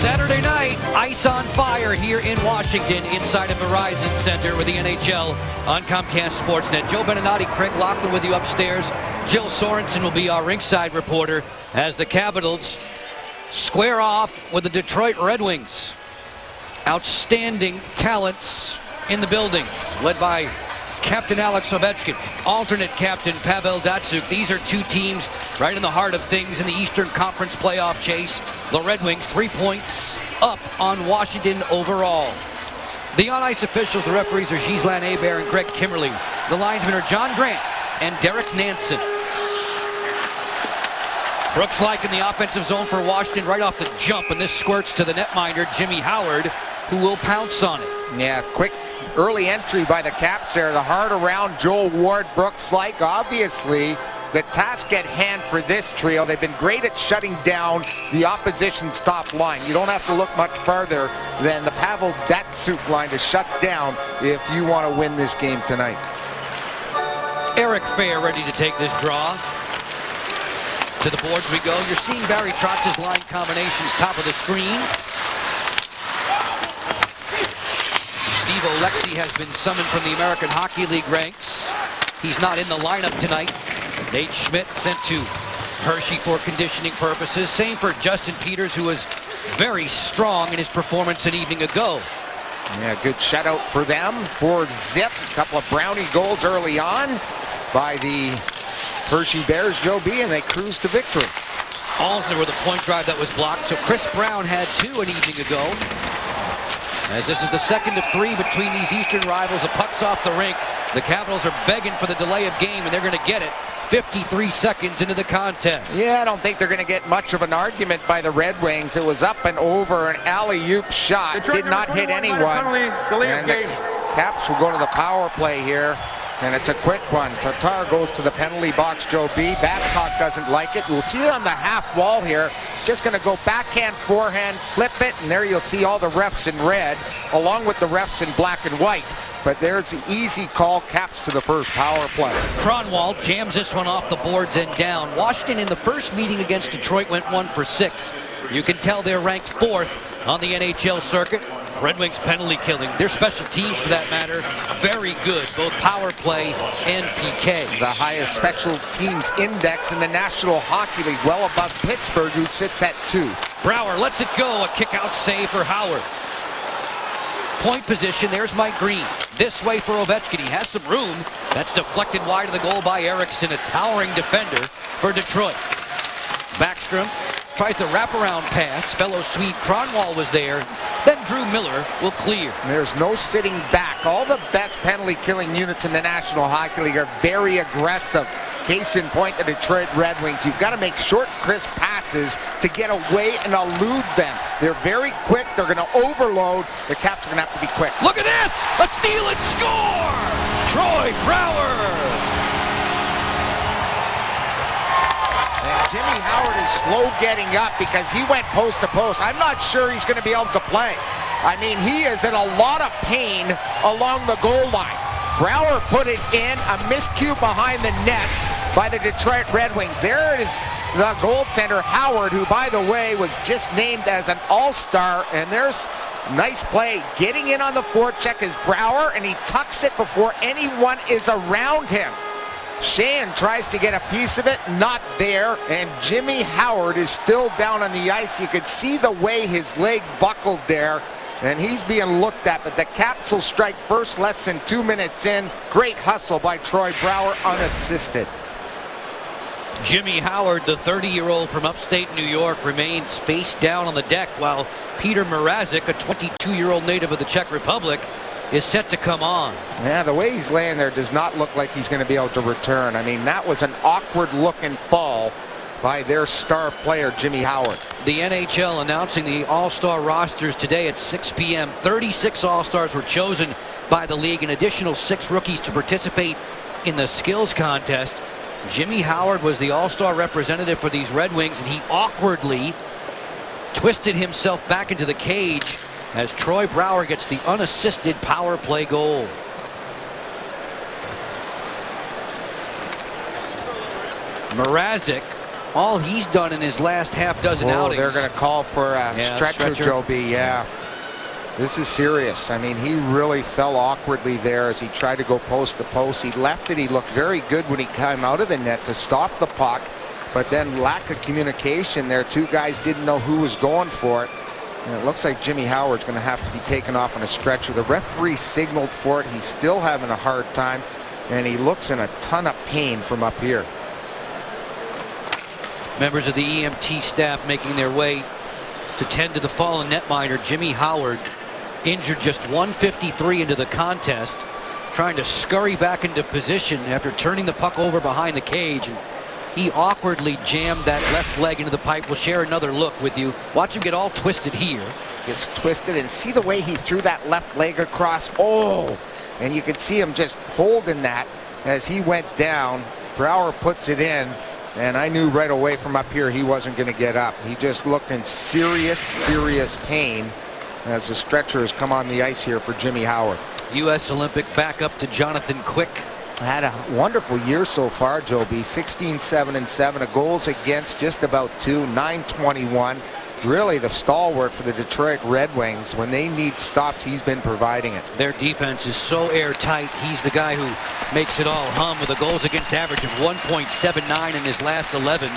Saturday night, ice on fire here in Washington inside of Verizon Center with the NHL on Comcast Sportsnet. Joe Beninati, Craig Laughlin with you upstairs. Jill Sorensen will be our ringside reporter as the Capitals square off with the Detroit Red Wings. Outstanding talents in the building, led by Captain Alex Ovechkin, alternate captain Pavel Datsyuk. These are two teams right in the heart of things in the Eastern Conference playoff chase. The Red Wings 3 points up on Washington overall. The on-ice officials, the referees, are Ghislain Hebert and Greg Kimmerly. The linesmen are John Grant and Derek Nansen. Brooks Laich in the offensive zone for Washington right off the jump, and this squirts to the netminder, Jimmy Howard, who will pounce on it. Yeah, quick early entry by the Caps there. The hard around Joel Ward, Brooks Laich. Obviously, the task at hand for this trio, they've been great at shutting down the opposition's top line. You don't have to look much farther than the Pavel Datsyuk line to shut down if you want to win this game tonight. Eric Fehr ready to take this draw. To the boards we go. You're seeing Barry Trotz's line combinations top of the screen. Steve Oleksy has been summoned from the American Hockey League ranks. He's not in the lineup tonight. Nate Schmidt sent to Hershey for conditioning purposes. Same for Justin Peters, who was very strong in his performance an evening ago. Yeah, good shutout for them. 4-zip. A couple of brownie goals early on by the Hershey Bears, Joe B, and they cruise to victory. Alsner with a point drive that was blocked. So Chris Brown had two an evening ago. As this is the second of three between these Eastern rivals, the puck's off the rink. The Capitals are begging for the delay of game, and they're going to get it 53 seconds into the contest. Yeah, I don't think they're going to get much of an argument by the Red Wings. It was up and over, an alley-oop shot. Did not hit anyone. And the Caps will go to the power play here. And it's a quick one. Tatar goes to the penalty box, Joe B. Babcock doesn't like it. We'll see it on the half wall here. It's just going to go backhand, forehand, flip it, and there you'll see all the refs in red, along with the refs in black and white. But there's the easy call. Caps to the first power play. Kronwall jams this one off the boards and down. Washington in the first meeting against Detroit went 1 for 6. You can tell they're ranked 4th on the NHL circuit. Red Wings penalty killing, their special teams for that matter, very good, both power play and PK. The highest special teams index in the National Hockey League, well above Pittsburgh, who sits at 2. Brower lets it go, a kick-out save for Howard. Point position, there's Mike Green. This way for Ovechkin, he has some room. That's deflected wide of the goal by Eriksson, a towering defender for Detroit. Backstrom tries the wraparound pass. Fellow Swede Kronwall was there. Then Drew Miller will clear. There's no sitting back. All the best penalty killing units in the National Hockey League are very aggressive. Case in point, the Detroit Red Wings. You've got to make short, crisp passes to get away and elude them. They're very quick. They're going to overload. The Caps are going to have to be quick. Look at this! A steal and score! Troy Brouwer! Jimmy Howard is slow getting up because he went post to post. I'm not sure he's going to be able to play. I mean, he is in a lot of pain along the goal line. Brouwer put it in, a miscue behind the net by the Detroit Red Wings. There is the goaltender, Howard, who, by the way, was just named as an all-star. And there's nice play. Getting in on the forecheck is Brouwer, and he tucks it before anyone is around him. Sheahan tries to get a piece of it, not there, and Jimmy Howard is still down on the ice. You could see the way his leg buckled there, and he's being looked at, but the Caps will strike first less than 2 minutes in. Great hustle by Troy Brouwer, unassisted. Jimmy Howard, the 30-year-old from upstate New York, remains face down on the deck, while Peter Mrazek, a 22-year-old native of the Czech Republic, is set to come on. Yeah, the way he's laying there does not look like he's going to be able to return. I mean, that was an awkward-looking fall by their star player, Jimmy Howard. The NHL announcing the All-Star rosters today at 6 p.m. 36 All-Stars were chosen by the league, an additional 6 rookies to participate in the skills contest. Jimmy Howard was the All-Star representative for these Red Wings, and he awkwardly twisted himself back into the cage as Troy Brouwer gets the unassisted power play goal. Mrazek all he's done in his last half dozen outings. They're going to call for a stretcher, Joby. Yeah. This is serious. I mean, he really fell awkwardly there as he tried to go post to post. He left it. He looked very good when he came out of the net to stop the puck. But then lack of communication there. Two guys didn't know who was going for it. And it looks like Jimmy Howard's going to have to be taken off on a stretcher. The referee signaled for it. He's still having a hard time. And he looks in a ton of pain from up here. Members of the EMT staff making their way to tend to the fallen netminder. Jimmy Howard injured just 1:53 into the contest, trying to scurry back into position after turning the puck over behind the cage. And he awkwardly jammed that left leg into the pipe. We'll share another look with you. Watch him get all twisted here. Gets twisted, and see the way he threw that left leg across. Oh, and you could see him just holding that as he went down. Brouwer puts it in, and I knew right away from up here he wasn't going to get up. He just looked in serious pain as the stretcher has come on the ice here for Jimmy Howard. U.S. Olympic backup to Jonathan Quick. Had a wonderful year so far, Joby. 16-7-7, a goals against just about 2, .921. Really the stalwart for the Detroit Red Wings. When they need stops, he's been providing it. Their defense is so airtight. He's the guy who makes it all hum with a goals against average of 1.79 in his last 11.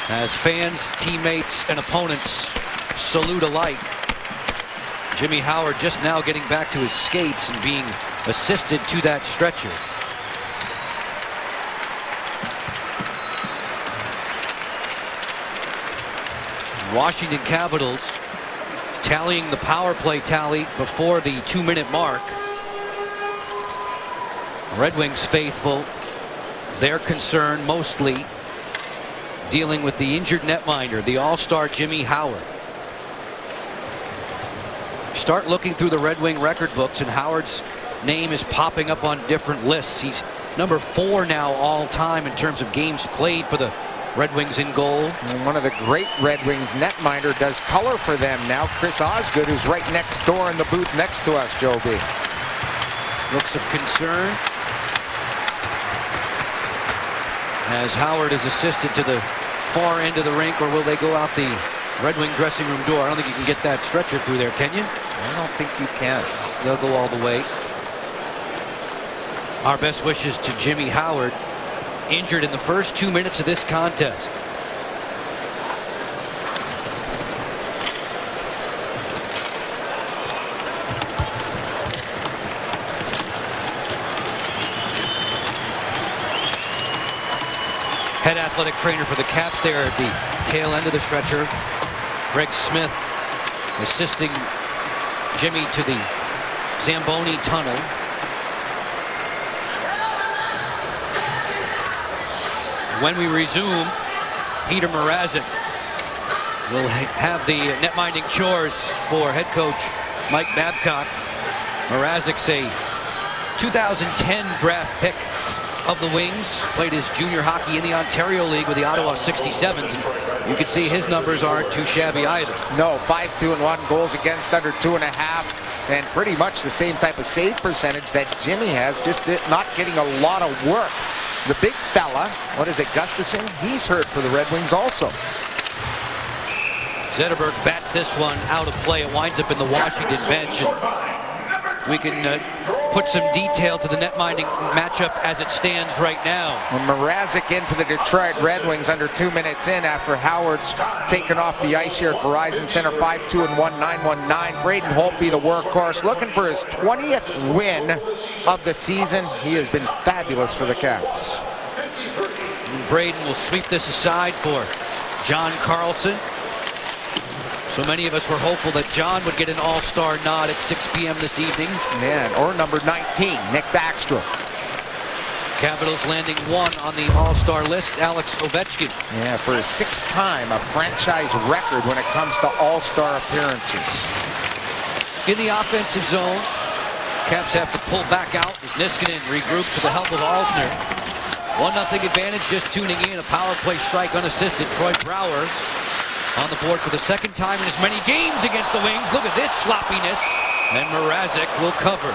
As fans, teammates, and opponents salute alike. Jimmy Howard just now getting back to his skates and being assisted to that stretcher. Washington Capitals tallying the power play tally before the 2-minute mark. Red Wings faithful, their concern mostly dealing with the injured netminder, the all-star Jimmy Howard. Start looking through the Red Wing record books, and Howard's name is popping up on different lists. He's number 4 now all time in terms of games played for the Red Wings in goal. And one of the great Red Wings netminder does color for them now. Chris Osgood, who's right next door in the booth next to us, Joby. Looks of concern as Howard is assisted to the far end of the rink, or will they go out the Red Wing dressing room door? I don't think you can get that stretcher through there, can you? I don't think you can. They'll go all the way. Our best wishes to Jimmy Howard, injured in the first 2 minutes of this contest. Head athletic trainer for the Caps there at the tail end of the stretcher, Greg Smith, assisting Jimmy to the Zamboni tunnel. When we resume, Peter Mrazek will have the netminding chores for head coach Mike Babcock. Mrazek's a 2010 draft pick of the Wings, played his junior hockey in the Ontario League with the Ottawa 67s, and you can see his numbers aren't too shabby either. No, 5-2-1, goals against under 2.5, and pretty much the same type of save percentage that Jimmy has, just not getting a lot of work. The big fella, what is it, Gustafsson? He's hurt for the Red Wings also. Zetterberg bats this one out of play. It winds up in the Washington bench. And we can put some detail to the netminding matchup as it stands right now. Well, Mrazek in for the Detroit Red Wings under 2 minutes in after Howard's taken off the ice here at Verizon Center. 5-2-1, .919. Braden Holtby, the workhorse, looking for his 20th win of the season. He has been fabulous for the Caps. Braden will sweep this aside for John Carlson. So many of us were hopeful that John would get an all-star nod at 6 p.m. this evening. Man, or number 19, Nick Backstrom. Capitals landing 1 on the all-star list, Alex Ovechkin. Yeah, for his 6th time, a franchise record when it comes to all-star appearances. In the offensive zone, Caps have to pull back out as Niskanen regroups with the help of Alsner. 1-0 advantage, just tuning in. A power play strike unassisted. Troy Brouwer on the board for the second time in as many games against the Wings. Look at this sloppiness. And Mrazek will cover.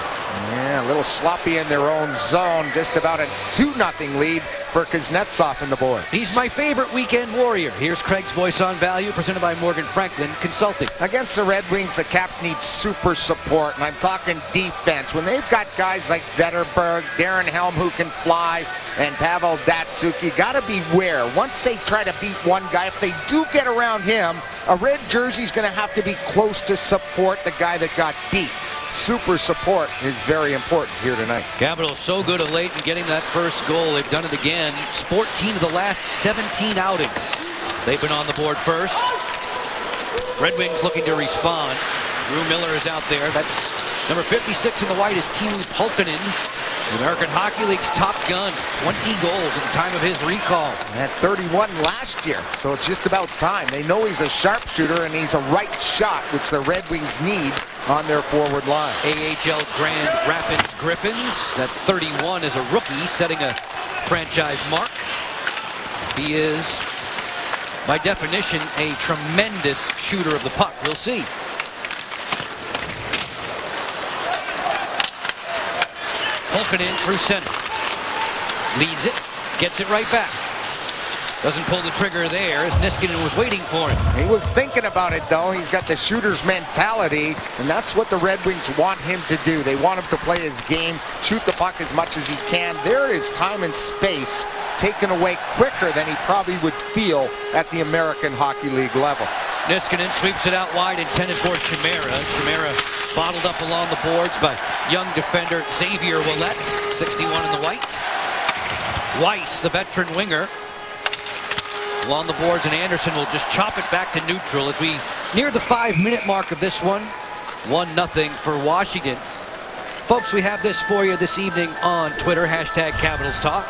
Yeah, a little sloppy in their own zone. Just about a 2-0 lead for Kuznetsov in the board. He's my favorite weekend warrior. Here's Craig's Voice on Value, presented by Morgan Franklin Consulting. Against the Red Wings, the Caps need super support, and I'm talking defense. When they've got guys like Zetterberg, Darren Helm who can fly, and Pavel Datsyuk, you got to beware. Once they try to beat one guy, if they do get around him, a red jersey's going to have to be close to support the guy that got beat. Super support is very important here tonight. Capitals so good of late in getting that first goal. They've done it again. 14 of the last 17 outings. They've been on the board first. Red Wings looking to respond. Drew Miller is out there. That's number 56 in the white is Timu Pulkkinen, the American Hockey League's top gun. 20 goals at the time of his recall. Had 31 last year, so it's just about time. They know he's a sharpshooter and he's a right shot, which the Red Wings need on their forward line. AHL Grand Rapids Griffins. That 31 is a rookie, setting a franchise mark. He is, by definition, a tremendous shooter of the puck. We'll see. Pulkkinen through center. Leads it, gets it right back. Doesn't pull the trigger there as Niskanen was waiting for him. He was thinking about it, though. He's got the shooter's mentality, and that's what the Red Wings want him to do. They want him to play his game, shoot the puck as much as he can. There is time and space taken away quicker than he probably would feel at the American Hockey League level. Niskanen sweeps it out wide, intended for Chimera. Chimera bottled up along the boards by young defender Xavier Ouellet, 61 in the white. Weiss, the veteran winger, along the boards, and Anderson will just chop it back to neutral as we near the 5-minute mark of this one. 1-0 for Washington. Folks, we have this for you this evening on Twitter, hashtag Capitals Talk.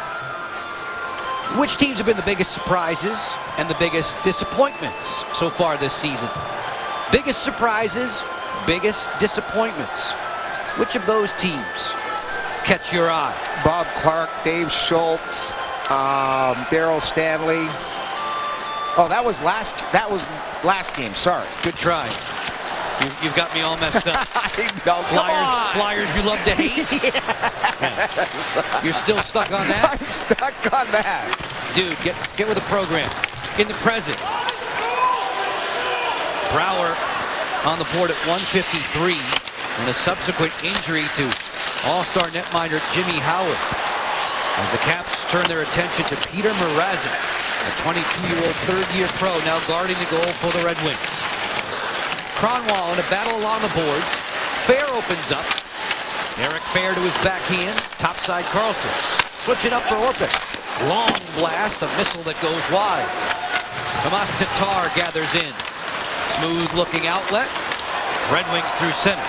Which teams have been the biggest surprises and the biggest disappointments so far this season? Biggest surprises, biggest disappointments. Which of those teams catch your eye? Bob Clark, Dave Schultz, Daryl Stanley. Oh, that was last game. Sorry. Good try. You've got me all messed up. I know. Flyers you love to hate. Yeah. You're still stuck on that? I'm stuck on that. Dude, get with the program. In the present. Brouwer on the board at 153, and a subsequent injury to all-star netminder Jimmy Howard, as the Caps turn their attention to Peter Mrazek, a 22-year-old third-year pro now guarding the goal for the Red Wings. Kronwall in a battle along the boards. Fair opens up. Eric Fair to his backhand. Topside Karlsson. Switching up for Orpik. Long blast, a missile that goes wide. Tomas Tatar gathers in. Smooth looking outlet. Red Wings through center.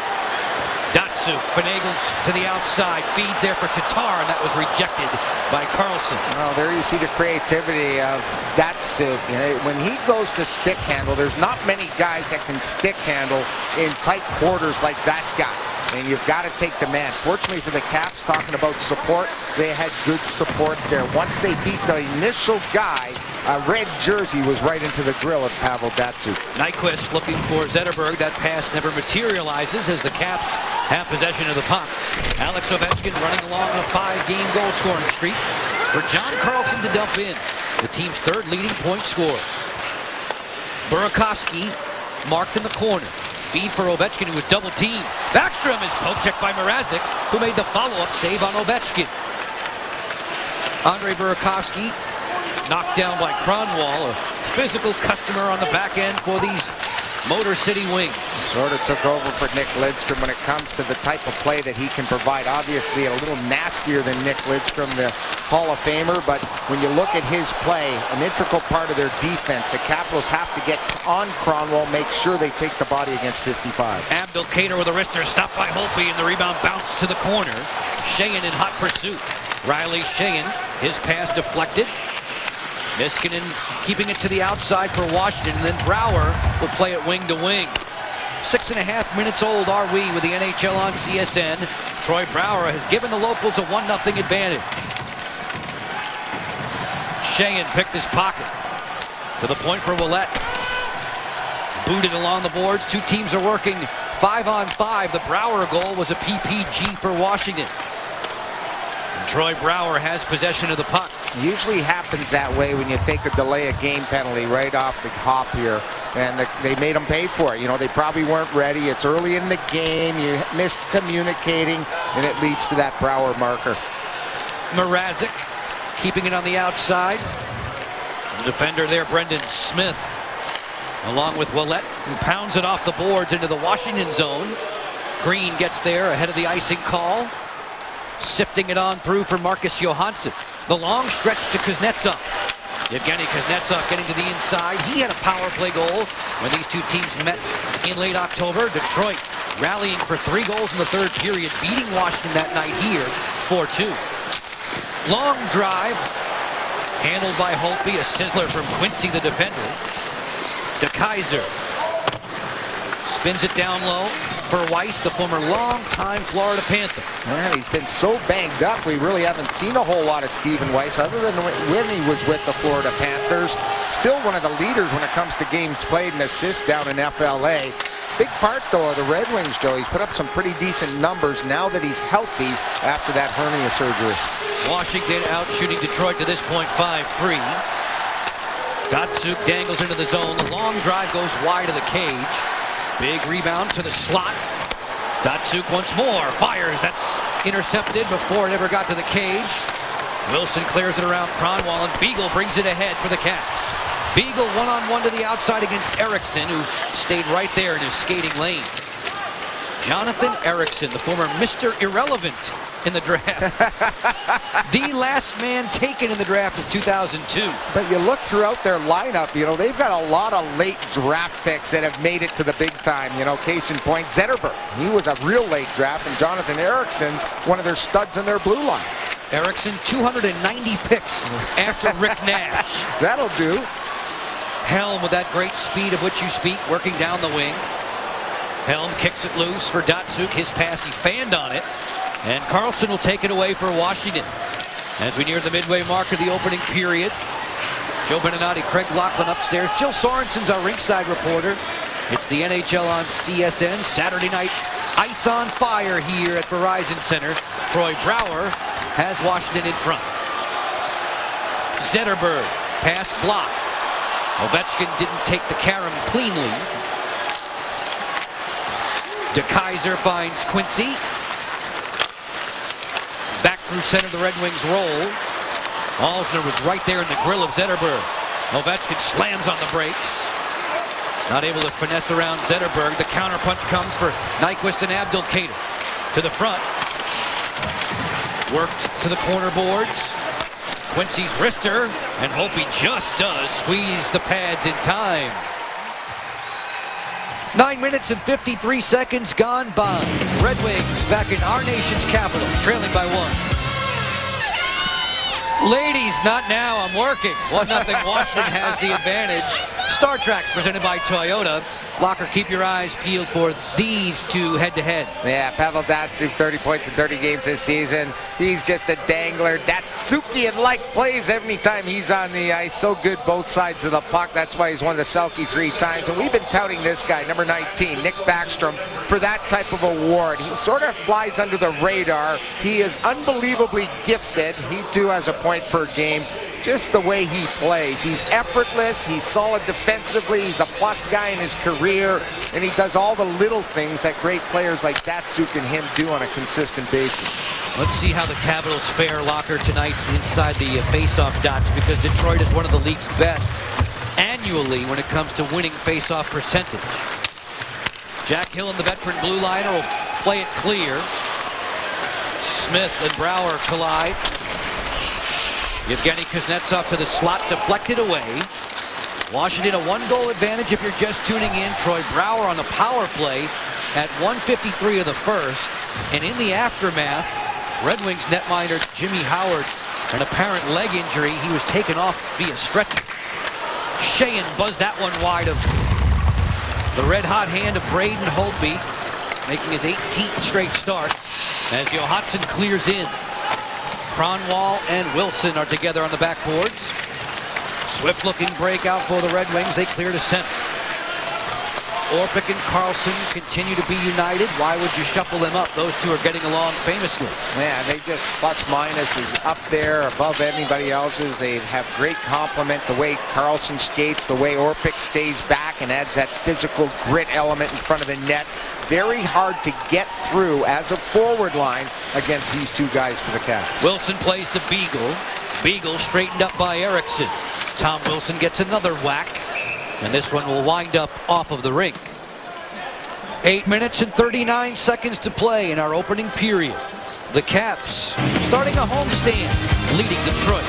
Datsyuk finagles to the outside, feeds there for Tatar, and that was rejected by Karlsson. Well, there you see the creativity of Datsyuk. You know, when he goes to stick handle, there's not many guys that can stick handle in tight quarters like that guy. And you've got to take the man. Fortunately for the Caps, talking about support, they had good support there. Once they beat the initial guy, a red jersey was right into the grill of Pavel Datsyuk. Nyquist looking for Zetterberg. That pass never materializes as the Caps have possession of the puck. Alex Ovechkin running along a 5-game goal scoring streak for John Carlson to dump in, the team's third leading point scorer. Burakovsky marked in the corner. Feed for Ovechkin, who was double teamed. Backstrom is poke checked by Mrazek, who made the follow-up save on Ovechkin. Andre Burakovsky knocked down by Kronwall, a physical customer on the back end for these Motor City Wings. Sort of took over for Nick Lidstrom when it comes to the type of play that he can provide. Obviously a little nastier than Nick Lidstrom, the Hall of Famer, but when you look at his play, an integral part of their defense, the Capitals have to get on Kronwall, make sure they take the body against 55. Abdelkader with a wrister, stopped by Holtby, and the rebound bounced to the corner. Sheahan in hot pursuit. Riley Sheahan, his pass deflected. Niskanen keeping it to the outside for Washington, and then Brouwer will play it wing to wing. 6.5 minutes old are we with the NHL on CSN. Troy Brouwer has given the locals a 1-0 advantage. Sheahan picked his pocket. To the point for Ouellet. Booted along the boards. Two teams are working 5-on-5. The Brouwer goal was a PPG for Washington. And Troy Brouwer has possession of the puck. Usually happens that way when you take a delay of game penalty right off the hop here. And they made them pay for it. You know, they probably weren't ready. It's early in the game. You missed communicating, and it leads to that Brouwer marker. Mrazek keeping it on the outside. The defender there, Brendan Smith, along with Ouellet, who pounds it off the boards into the Washington zone. Green gets there ahead of the icing call. Sifting it on through for Marcus Johansson. The long stretch to Kuznetsov. Evgeny Kuznetsov getting to the inside. He had a power play goal when these two teams met in late October. Detroit rallying for 3 goals in the third period, beating Washington that night here 4-2. Long drive, handled by Holtby. A sizzler from Quincy, the defender. DeKeyser spins it down low for Weiss, the former longtime Florida Panther. Man, he's been so banged up, we really haven't seen a whole lot of Stephen Weiss other than when he was with the Florida Panthers. Still one of the leaders when it comes to games played and assists down in FLA. Big part, though, of the Red Wings, Joe. He's put up some pretty decent numbers now that he's healthy after that hernia surgery. Washington out shooting Detroit to this point 5-3. Datsuk dangles into the zone. The long drive goes wide of the cage. Big rebound to the slot. Datsuk once more fires. That's intercepted before it ever got to the cage. Wilson clears it around Kronwall, and Beagle brings it ahead for the Caps. Beagle one-on-one to the outside against Eriksson, who stayed right there in his skating lane. Jonathan Eriksson, the former Mr. Irrelevant in the draft. The last man taken in the draft of 2002. But you look throughout their lineup, you know, they've got a lot of late draft picks that have made it to the big time. You know, case in point, Zetterberg. He was a real late draft, and Jonathan Eriksson's one of their studs in their blue line. Eriksson, 290 picks after Rick Nash. That'll do. Helm with that great speed of which you speak, working down the wing. Helm kicks it loose for Datsuk. His pass, he fanned on it. And Carlson will take it away for Washington. As we near the midway mark of the opening period, Joe Beninati, Craig Laughlin upstairs. Jill Sorensen's our rinkside reporter. It's the NHL on CSN. Saturday night, ice on fire here at Verizon Center. Troy Brouwer has Washington in front. Zetterberg, pass blocked. Ovechkin didn't take the carom cleanly. DeKeyser finds Quincy. Back through center, the Red Wings roll. Alsner was right there in the grill of Zetterberg. Ovechkin slams on the brakes. Not able to finesse around Zetterberg. The counterpunch comes for Nyquist and Abdelkader. To the front. Worked to the corner boards. Quincy's wrister, and Holtby just does squeeze the pads in time. 9 minutes and 53 seconds gone by. Red Wings back in our nation's capital, trailing by 1. Ladies, not now, I'm working. 1-0, Washington has the advantage. Star Trek presented by Toyota. Locker, keep your eyes peeled for these two head-to-head. Yeah, Pavel Datsuk, 30 points in 30 games this season. He's just a dangler. Datsukian-like plays every time he's on the ice. So good both sides of the puck. That's why he's won the Selke 3 times. And we've been touting this guy, number 19, Nick Backstrom, for that type of award. He sort of flies under the radar. He is unbelievably gifted. He too has a point per game. Just the way he plays. He's effortless, he's solid defensively, he's a plus guy in his career, and he does all the little things that great players like Datsuk and him do on a consistent basis. Let's see how the Capitals fare, Locker, tonight inside the face-off dots, because Detroit is one of the league's best annually when it comes to winning face-off percentage. Jack Hill and the veteran blue liner will play it clear. Smith and Brouwer collide. Evgeny Kuznetsov to the slot, deflected away. Washington a 1-goal advantage if you're just tuning in. Troy Brouwer on the power play at 1:53 of the first. And in the aftermath, Red Wings netminder Jimmy Howard, an apparent leg injury. He was taken off via stretcher. Sheahan buzzed that one wide of the red-hot hand of Braden Holtby, making his 18th straight start as Johansson clears in. Kronwall and Wilson are together on the backboards. Swift-looking breakout for the Red Wings. They clear to center. Orpik and Carlson continue to be united. Why would you shuffle them up? Those two are getting along famously. Yeah, they just plus minus is up there above anybody else's. They have great complement. The way Carlson skates, the way Orpik stays back and adds that physical grit element in front of the net. Very hard to get through as a forward line against these two guys for the Caps. Wilson plays to Beagle. Beagle straightened up by Eriksson. Tom Wilson gets another whack, and this one will wind up off of the rink. 8 minutes and 39 seconds to play in our opening period. The Caps starting a homestand, leading Detroit.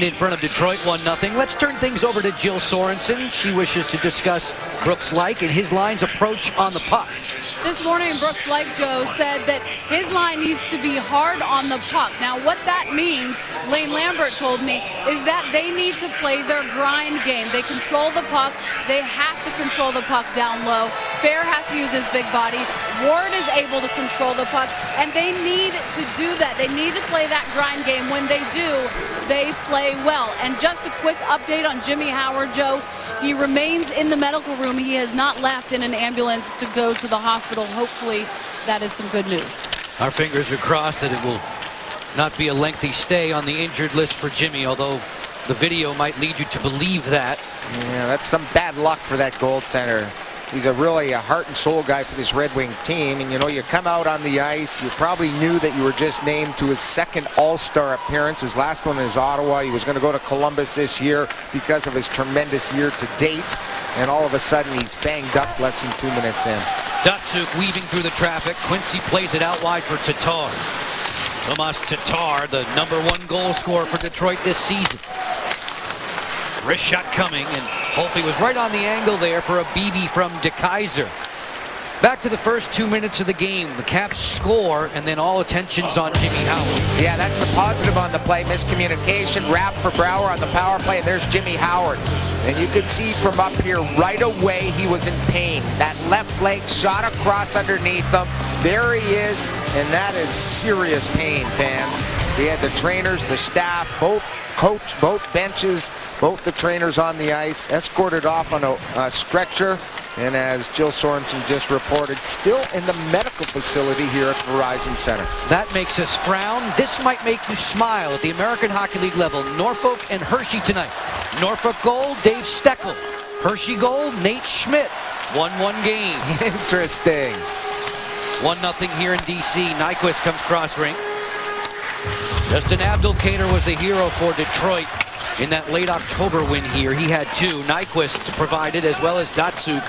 In front of Detroit, 1-0. Let's turn things over to Jill Sorensen. She wishes to discuss Brooks Laich and his line's approach on the puck. This morning, Brooks Laich, Joe, said that his line needs to be hard on the puck. Now, what that means, Lane Lambert told me, is that they need to play their grind game. They control the puck. They have to control the puck down low. Fair has to use his big body. Ward is able to control the puck, and they need to do that. They need to play that grind game. When they do, they play well. And just a quick update on Jimmy Howard, Joe. He remains in the medical room. He has not left in an ambulance to go to the hospital. Hopefully, that is some good news. Our fingers are crossed that it will not be a lengthy stay on the injured list for Jimmy, although the video might lead you to believe that. Yeah, that's some bad luck for that goaltender. He's really a heart and soul guy for this Red Wing team. And, you know, you come out on the ice, you probably knew that you were just named to his second All-Star appearance. His last one is Ottawa. He was going to go to Columbus this year because of his tremendous year to date. And all of a sudden, he's banged up less than 2 minutes in. Datsuk weaving through the traffic. Quincy plays it out wide for Tatar. Tomas Tatar, the #1 goal scorer for Detroit this season. Wrist shot coming, and Holtby was right on the angle there for a BB from DeKeyser. Back to the first 2 minutes of the game. The Caps score, and then all attention's on Jimmy Howard. Yeah, that's the positive on the play. Miscommunication, wrap for Brouwer on the power play, and there's Jimmy Howard. And you can see from up here right away he was in pain. That left leg shot across underneath him. There he is, and that is serious pain, fans. We had the trainers, the staff, both coach, both benches, both the trainers on the ice, escorted off on a stretcher. And as Jill Sorensen just reported, still in the medical facility here at Verizon Center. That makes us frown. This might make you smile at the American Hockey League level. Norfolk and Hershey tonight. Norfolk goal, Dave Steckel. Hershey goal, Nate Schmidt. 1-1 game. Interesting. 1-0 here in D.C. Nyquist comes cross rink. Justin Abdelkader was the hero for Detroit in that late October win here. He had two. Nyquist provided, as well as Datsuk.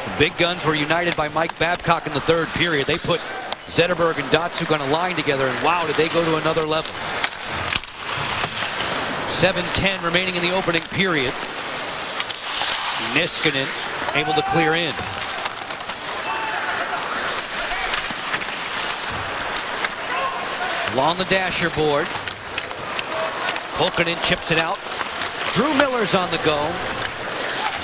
The big guns were united by Mike Babcock in the third period. They put Zetterberg and Datsuk on a line together, and wow, did they go to another level. 7:10 remaining in the opening period. Niskanen able to clear in. Along the dasher board. Pulkkinen chips it out. Drew Miller's on the go.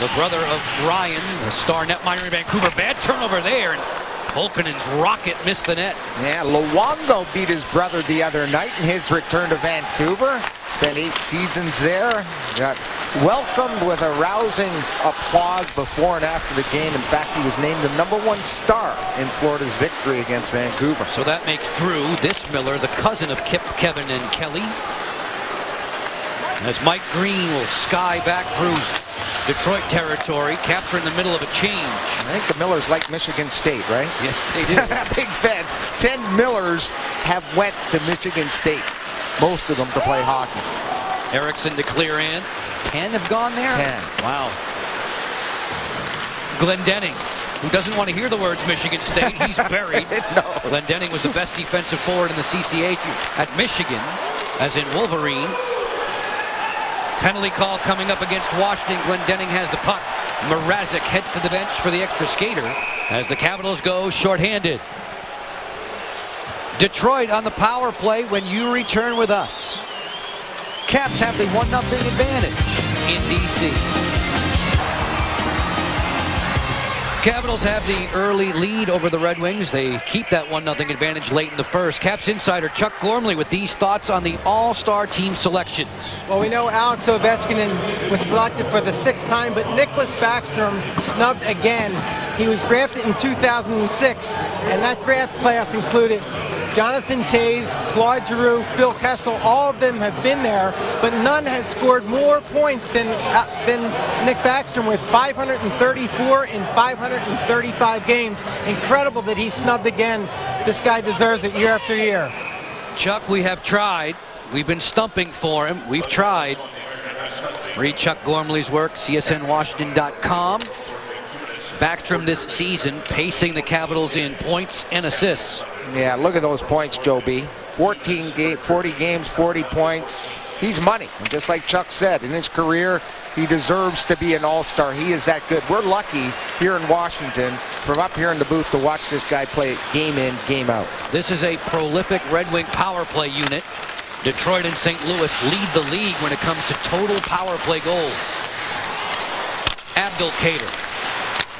The brother of Ryan, the star netminder in Vancouver. Bad turnover there, and Pulkkinen's rocket missed the net. Yeah, Luongo beat his brother the other night in his return to Vancouver. Spent 8 seasons there. Got welcomed with a rousing applause before and after the game. In fact, he was named the #1 star in Florida's victory against Vancouver. So that makes Drew, this Miller, the cousin of Kip, Kevin, and Kelly. As Mike Green will sky back through Detroit territory, Caps are in the middle of a change. I think the Millers like Michigan State, right? Yes, they do. Big fans. 10 Millers have went to Michigan State, most of them to play hockey. Eriksson to clear in. 10 have gone there? 10. Wow. Glendening, who doesn't want to hear the words Michigan State. He's buried. No. Glendening was the best defensive forward in the CCH at Michigan, as in Wolverine. Penalty call coming up against Washington. Glendening has the puck. Mrazek heads to the bench for the extra skater as the Capitals go shorthanded. Detroit on the power play when you return with us. Caps have the 1-0 advantage in D.C. Capitals have the early lead over the Red Wings. They keep that 1-0 advantage late in the first. Caps insider Chuck Gormley with these thoughts on the all-star team selections. Well, we know Alex Ovechkin was selected for the 6th time, but Nicholas Backstrom snubbed again. He was drafted in 2006, and that draft class included Jonathan Toews, Claude Giroux, Phil Kessel. All of them have been there, but none has scored more points than Nick Backstrom with 534 in 535 games. Incredible that he's snubbed again. This guy deserves it year after year. Chuck, we have tried. We've been stumping for him. We've tried. Read Chuck Gormley's work, csnwashington.com. Backstrom this season pacing the Capitals in points and assists. Yeah, look at those points, Joe B. 40 games, 40 points. He's money. And just like Chuck said, in his career, he deserves to be an all-star. He is that good. We're lucky here in Washington from up here in the booth to watch this guy play game in, game out. This is a prolific Red Wing power play unit. Detroit and St. Louis lead the league when it comes to total power play goals. Abdelkader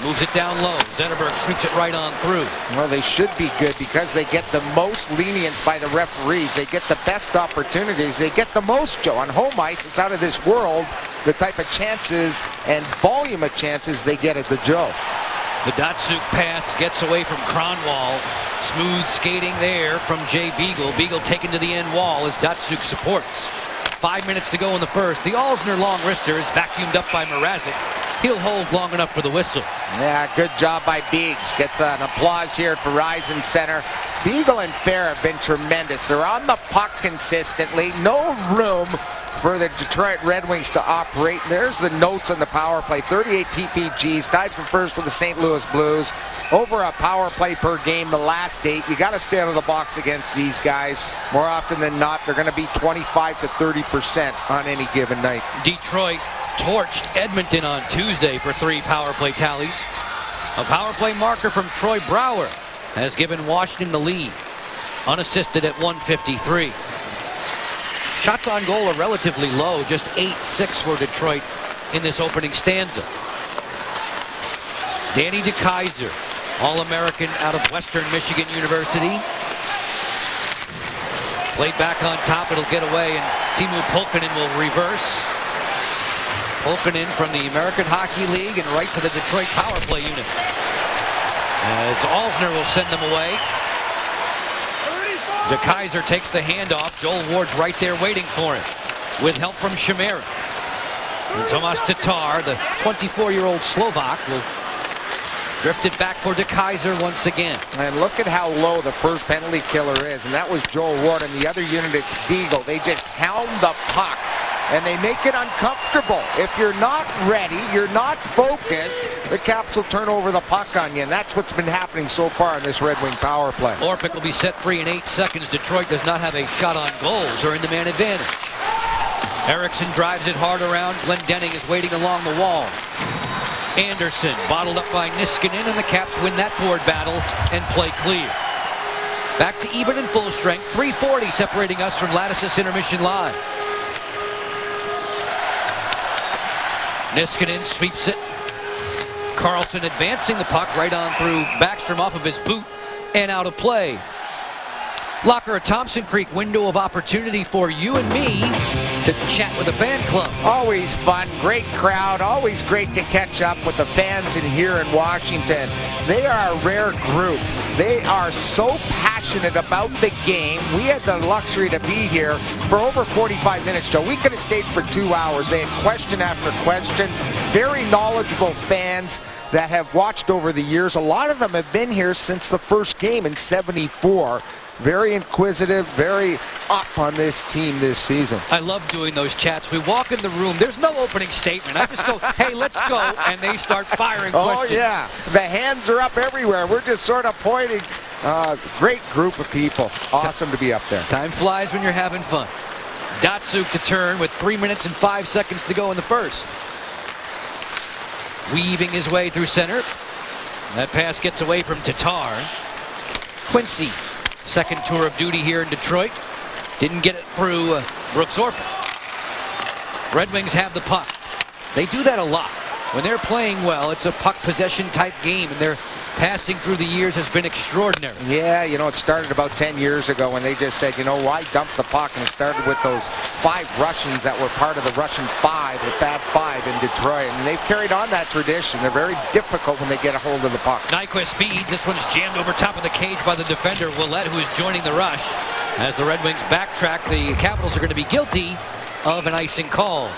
moves it down low. Zetterberg sweeps it right on through. Well, they should be good because they get the most lenience by the referees. They get the best opportunities. They get the most, Joe. On home ice, it's out of this world, the type of chances and volume of chances they get at the Joe. The Datsuk pass gets away from Kronwall. Smooth skating there from Jay Beagle. Beagle taken to the end wall as Datsuk supports. 5 minutes to go in the first. The Alzner long wrister is vacuumed up by Mrazek. He'll hold long enough for the whistle. Yeah, good job by Beags. Gets an applause here at Verizon Center. Beagle and Fair have been tremendous. They're on the puck consistently. No room for the Detroit Red Wings to operate. There's the notes on the power play. 38 PPGs, tied for first with the St. Louis Blues. Over a power play per game the last 8. You got to stay out of the box against these guys. More often than not, they're going to be 25 to 30% on any given night. Detroit torched Edmonton on Tuesday for 3 power play tallies. A power play marker from Troy Brouwer has given Washington the lead, unassisted at 153. Shots on goal are relatively low, just 8-6 for Detroit in this opening stanza. Danny DeKeyser, All-American out of Western Michigan University. Played back on top, it'll get away, and Timu Pulkkinen will reverse. Pulkkinen from the American Hockey League and right to the Detroit power play unit. As Alzner will send them away. DeKeyser takes the handoff. Joel Ward's right there waiting for him with help from Chimera. And Tomas Tatar, the 24-year-old Slovak, will drift it back for DeKeyser once again. And look at how low the first penalty killer is. And that was Joel Ward. And the other unit, it's Beagle. They just hound the puck. And they make it uncomfortable. If you're not ready, you're not focused, the Caps will turn over the puck on you. And that's what's been happening so far in this Red Wing power play. Orpik will be set free in 8 seconds. Detroit does not have a shot on goals or in the man advantage. Erickson drives it hard around. Glendening is waiting along the wall. Anderson bottled up by Niskanen, and the Caps win that board battle and play clear. Back to even and full strength. 3:40 separating us from Lattice's intermission line. Niskanen sweeps it. Carlson advancing the puck right on through Backstrom off of his boot and out of play. Locker, a Thompson Creek window of opportunity for you and me to chat with the fan club. Always fun, great crowd, always great to catch up with the fans in here in Washington. They are a rare group. They are so passionate about the game. We had the luxury to be here for over 45 minutes, Joe. We could have stayed for 2 hours. They had question after question. Very knowledgeable fans that have watched over the years. A lot of them have been here since the first game in '74. Very inquisitive, very up on this team this season. I love doing those chats. We walk in the room. There's no opening statement. I just go, hey, let's go. And they start firing questions. Oh, yeah. The hands are up everywhere. We're just sort of pointing. Great group of people. Awesome to be up there. Time flies when you're having fun. Datsuk to turn with 3 minutes and 5 seconds to go in the first. Weaving his way through center. That pass gets away from Tatar. Quincy. Second tour of duty here in Detroit. Didn't get it through Brooks Orpik. Red Wings have the puck. They do that a lot. when they're playing well, it's a puck possession type game, and their passing through the years has been extraordinary. Yeah, you know, it started about 10 years ago when they just said, you know, why dump the puck? And it started with those 5 Russians that were part of the Russian 5, the Fab 5 in Detroit. And they've carried on that tradition. They're very difficult when they get a hold of the puck. Nyquist feeds. This one's jammed over top of the cage by the defender, Willette, who is joining the rush. As the Red Wings backtrack, the Capitals are going to be guilty of an icing call.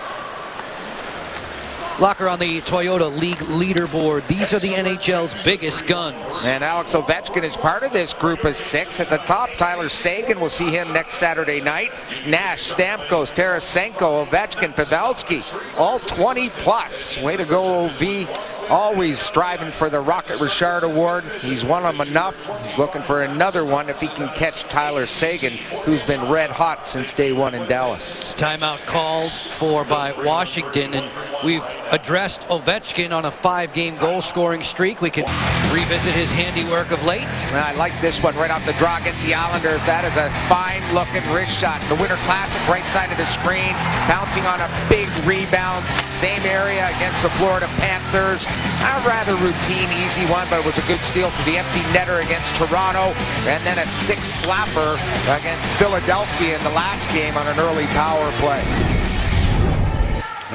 Locker on the Toyota League leaderboard. These are the NHL's biggest guns. And Alex Ovechkin is part of this group of 6. At the top, Tyler Seguin. We'll see him next Saturday night. Nash, Stamkos, Tarasenko, Ovechkin, Pavelski, all 20 plus. Way to go, OV. Always striving for the Rocket Richard Award. He's won them enough. He's looking for another one if he can catch Tyler Seguin, who's been red hot since day 1 in Dallas. Timeout called for by Washington, and we've addressed Ovechkin on a 5-game goal-scoring streak. We can revisit his handiwork of late. I like this one right off the draw against the Islanders. That is a fine-looking wrist shot. The Winter Classic, right side of the screen, bouncing on a big rebound. Same area against the Florida Panthers. A rather routine, easy one, but it was a good steal for the empty netter against Toronto. And then a 6-slapper against Philadelphia in the last game on an early power play.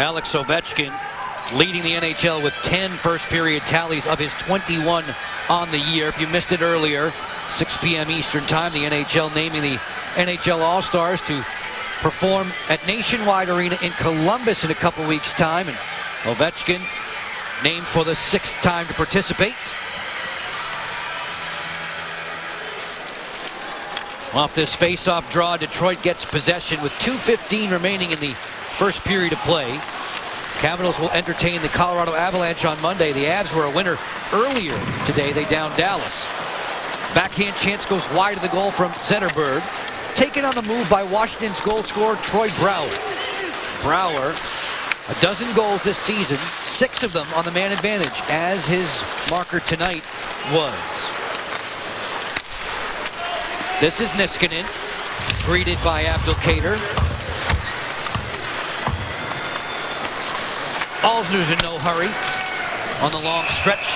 Alex Ovechkin leading the NHL with 10 first-period tallies of his 21 on the year. If you missed it earlier, 6 p.m. Eastern Time, the NHL naming the NHL All-Stars to perform at Nationwide Arena in Columbus in a couple weeks' time. And Ovechkin named for the 6th time to participate. Off this face-off draw, Detroit gets possession with 2:15 remaining in the first period of play. Capitals will entertain the Colorado Avalanche on Monday. The Avs were a winner earlier today. They downed Dallas. Backhand chance goes wide of the goal from Zetterberg. Taken on the move by Washington's goal scorer, Troy Brouwer. Brouwer, a dozen goals this season, 6 of them on the man advantage, as his marker tonight was. This is Niskanen, greeted by Abdelkader. Alzner's in no hurry on the long stretch.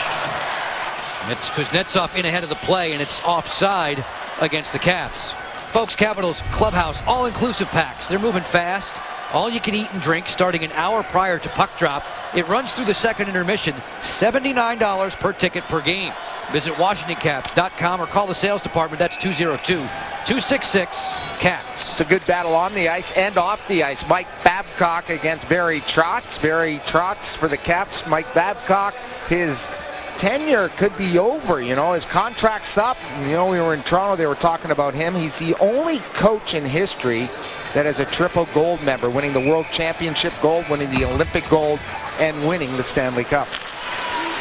It's Kuznetsov in ahead of the play, and it's offside against the Caps. Folks, Capitals Clubhouse all-inclusive packs. They're moving fast. All you can eat and drink starting an hour prior to puck drop. It runs through the second intermission. $79 per ticket per game. Visit WashingtonCaps.com or call the sales department. That's 202-266-CAPS. It's a good battle on the ice and off the ice. Mike Babcock against Barry Trotz. Barry Trotz for the Caps. Mike Babcock, his tenure could be over. You know, his contract's up. You know, we were in Toronto. They were talking about him. He's the only coach in history that has a triple gold member, winning the World Championship gold, winning the Olympic gold, and winning the Stanley Cup.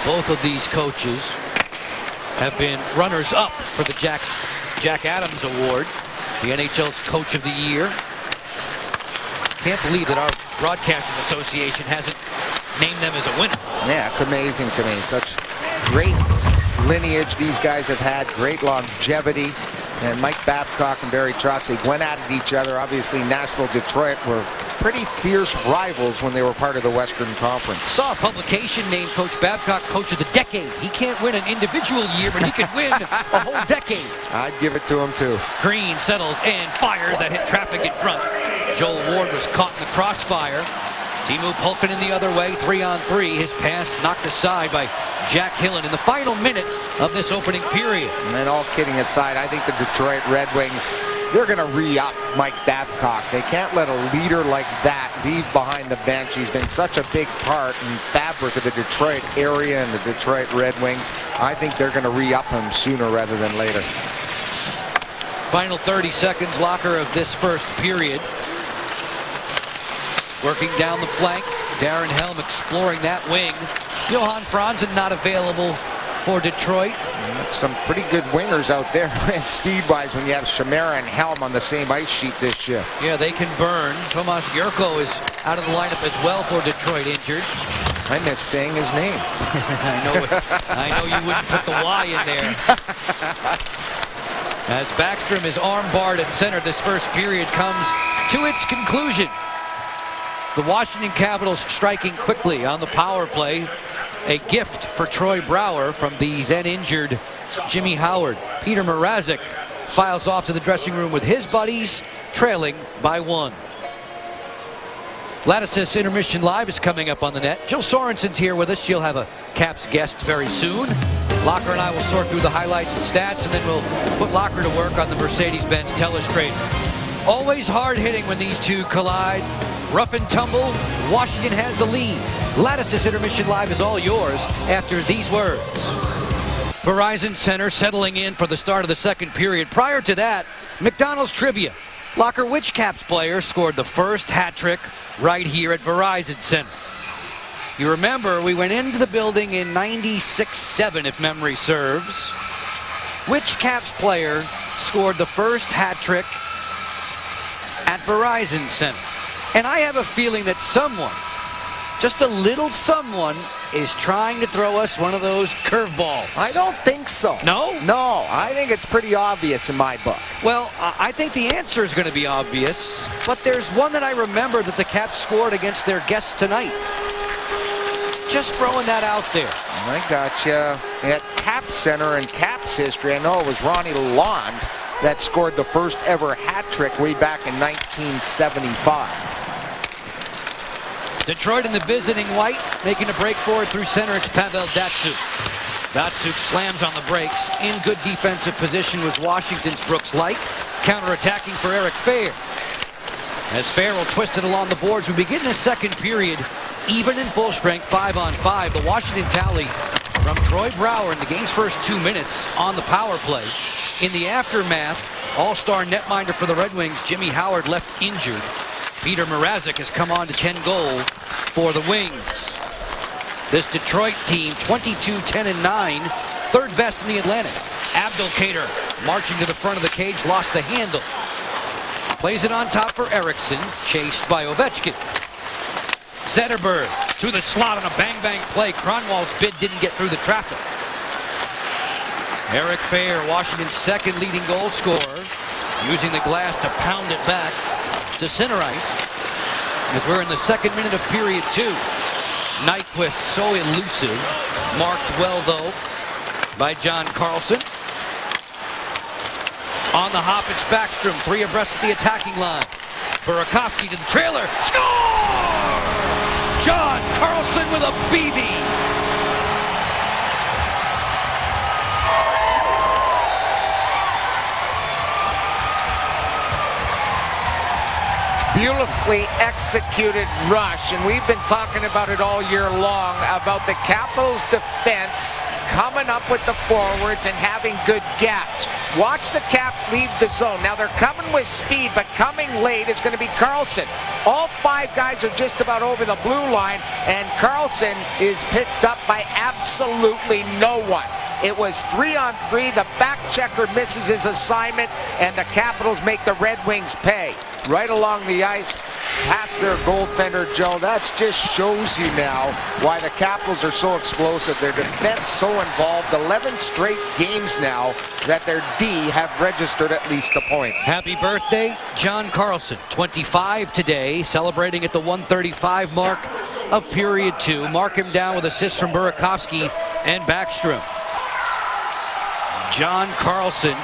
Both of these coaches have been runners-up for the Jack Adams Award, the NHL's Coach of the Year. Can't believe that our Broadcasting Association hasn't named them as a winner. Yeah, it's amazing to me. Such great lineage these guys have had, great longevity. And Mike Babcock and Barry Trotz, they went at it each other. Obviously, Nashville, Detroit were pretty fierce rivals when they were part of the Western Conference. Saw a publication named Coach Babcock Coach of the Decade. He can't win an individual year, but he can win a whole decade. I'd give it to him, too. Green settles and fires that hit traffic in front. Joel Ward was caught in the crossfire. Teemu Pulkkinen the other way, 3-on-3. His pass knocked aside by Jack Hillen in the final minute of this opening period. And all kidding aside, I think the Detroit Red Wings, they're going to re-up Mike Babcock. They can't let a leader like that leave behind the bench. He's been such a big part and fabric of the Detroit area and the Detroit Red Wings. I think they're going to re-up him sooner rather than later. Final 30 seconds, Locker, of this first period. Working down the flank, Darren Helm exploring that wing. Johan Franzen not available for Detroit. Some pretty good wingers out there, and speed-wise, when you have Chimera and Helm on the same ice sheet this shift. Yeah, they can burn. Tomas Jurko is out of the lineup as well for Detroit, injured. I miss saying his name. I know you wouldn't put the Y in there. As Backstrom is arm barred at center, this first period comes to its conclusion. The Washington Capitals striking quickly on the power play. A gift for Troy Brouwer from the then injured Jimmy Howard. Peter Mrazek files off to the dressing room with his buddies, trailing by 1. Lattice's Intermission Live is coming up on the net. Jill Sorensen's here with us. She'll have a Caps guest very soon. Locker and I will sort through the highlights and stats, and then we'll put Locker to work on the Mercedes-Benz telestrator. Always hard hitting when these two collide. Rough and tumble, Washington has the lead. Lattice's Intermission Live is all yours after these words. Verizon Center settling in for the start of the second period. Prior to that, McDonald's trivia. Locker, which Caps player scored the first hat trick right here at Verizon Center? You remember we went into the building in 96-7, if memory serves. Which Caps player scored the first hat trick at Verizon Center? And I have a feeling that someone, just a little someone, is trying to throw us one of those curveballs. I don't think so. No? No, I think it's pretty obvious in my book. Well, I think the answer is going to be obvious, but there's one that I remember that the Caps scored against their guests tonight. Just throwing that out there. I gotcha. At Caps Center in Caps history, I know it was Ronnie Lalonde that scored the first ever hat trick way back in 1975. Detroit in the visiting white, making a break for it through center. It's Pavel Datsyuk. Datsyuk slams on the brakes. In good defensive position was Washington's Brooks Light. Counter-attacking for Eric Fehr. As Fehr will twist it along the boards, we begin the second period even in full strength, 5-on-5. The Washington tally from Troy Brouwer in the game's first 2 minutes on the power play. In the aftermath, all-star netminder for the Red Wings, Jimmy Howard, left injured. Peter Mrazek has come on to 10 goals for the Wings. This Detroit team, 22-10-9, third best in the Atlantic. Abdelkader marching to the front of the cage, lost the handle. Plays it on top for Eriksson, chased by Ovechkin. Zetterberg to the slot on a bang-bang play. Kronwall's bid didn't get through the traffic. Eric Fehr, Washington's second leading goal scorer, using the glass to pound it back to center ice as we're in the second minute of period 2. Nyquist so elusive, marked well though by John Carlson. On the hop, it's Backstrom, 3 abreast of the attacking line. Burakovsky to the trailer, score! John Carlson with a BB. Beautifully executed rush, and we've been talking about it all year long about the Capitals defense coming up with the forwards and having good gaps. Watch the Caps leave the zone. Now they're coming with speed, but coming late is going to be Carlson. All 5 guys are just about over the blue line, and Carlson is picked up by absolutely no one. It was 3-on-3. The back checker misses his assignment, and the Capitals make the Red Wings pay. Right along the ice, past their goaltender, Joe. That just shows you now why the Capitals are so explosive. Their defense so involved. 11 straight games now that their D have registered at least a point. Happy birthday, John Carlson. 25 today, celebrating at the 135 mark of period 2. Mark him down with assists from Burakovsky and Backstrom. John Carlson,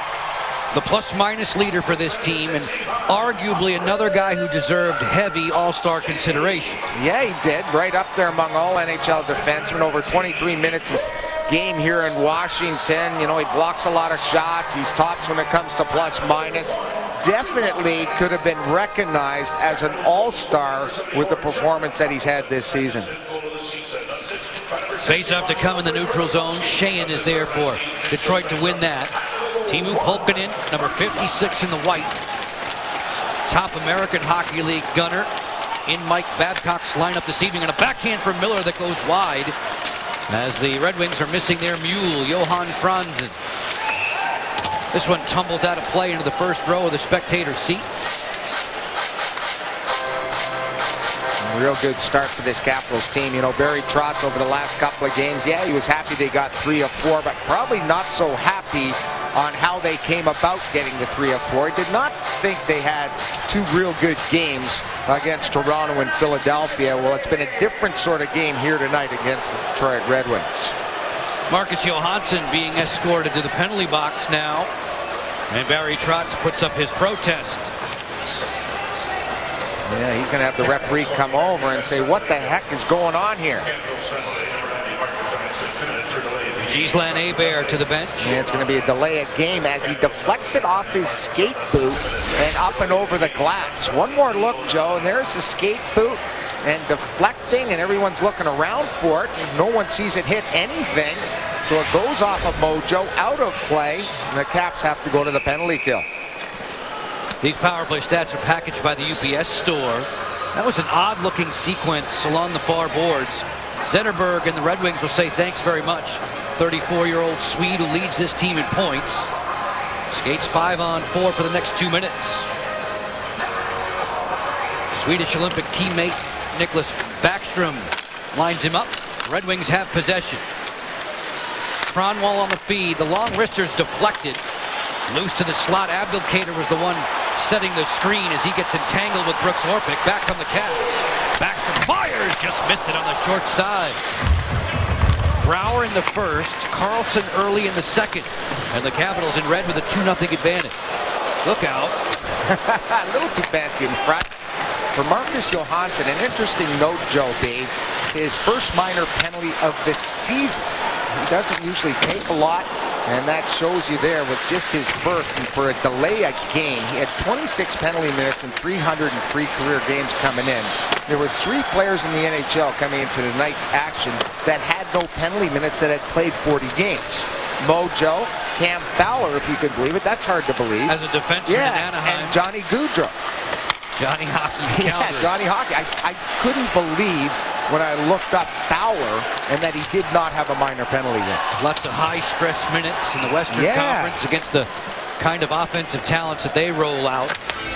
the plus-minus leader for this team, and arguably another guy who deserved heavy all-star consideration. Yeah, he did. Right up there among all NHL defensemen. Over 23 minutes this game here in Washington. You know, he blocks a lot of shots. He's tops when it comes to plus-minus. Definitely could have been recognized as an all-star with the performance that he's had this season. Face-off to come in the neutral zone. Sheahan is there for Detroit to win that. Teemu Pulkkinen, number 56 in the white. Top American Hockey League gunner in Mike Babcock's lineup this evening. And a backhand from Miller that goes wide as the Red Wings are missing their mule, Johan Franzen. This one tumbles out of play into the first row of the spectator seats. real good start for this Capitals team. You know, Barry Trotz over the last couple of games, yeah, he was happy they got 3 of 4, but probably not so happy on how they came about getting the 3 of 4. He did not think they had 2 real good games against Toronto and Philadelphia. Well, it's been a different sort of game here tonight against the Detroit Red Wings. Marcus Johansson being escorted to the penalty box now. And Barry Trotz puts up his protest. Yeah, he's going to have the referee come over and say, what the heck is going on here? Gislan Hebert to the bench. Yeah, it's going to be a delay of game as he deflects it off his skate boot and up and over the glass. One more look, Joe, and there's the skate boot and deflecting, and everyone's looking around for it. No one sees it hit anything. So it goes off of Mojo, out of play, and the Caps have to go to the penalty kill. These power play stats are packaged by the UPS store. That was an odd-looking sequence along the far boards. Zetterberg and the Red Wings will say thanks very much. 34-year-old Swede who leads this team in points. Skates 5-on-4 for the next 2 minutes. Swedish Olympic teammate Nicholas Backstrom lines him up. Red Wings have possession. Kronwall on the feed. The long wrister's deflected. Loose to the slot. Abdelkader was the one setting the screen as he gets entangled with Brooks Orpik. Back from the Caps. Backstrom fires. Just missed it on the short side. Brouwer in the first. Carlson early in the second. And the Capitals in red with a 2-0 advantage. Look out. A little too fancy in front. For Marcus Johansson, an interesting note, Joe B. His first minor penalty of the season. He doesn't usually take a lot, and that shows you there with just his first. And for a delay of game, he had 26 penalty minutes and 303 career games coming in. There were 3 players in the NHL coming into tonight's action that had no penalty minutes that had played 40 games. Mojo, Cam Fowler, if you could believe it. That's hard to believe. As a defenseman in Anaheim. And Johnny Gaudreau. Johnny Hockey. Yeah, Johnny Hockey. I couldn't believe when I looked up Fowler and that he did not have a minor penalty yet. Lots of high-stress minutes in the Western Conference against the kind of offensive talents that they roll out.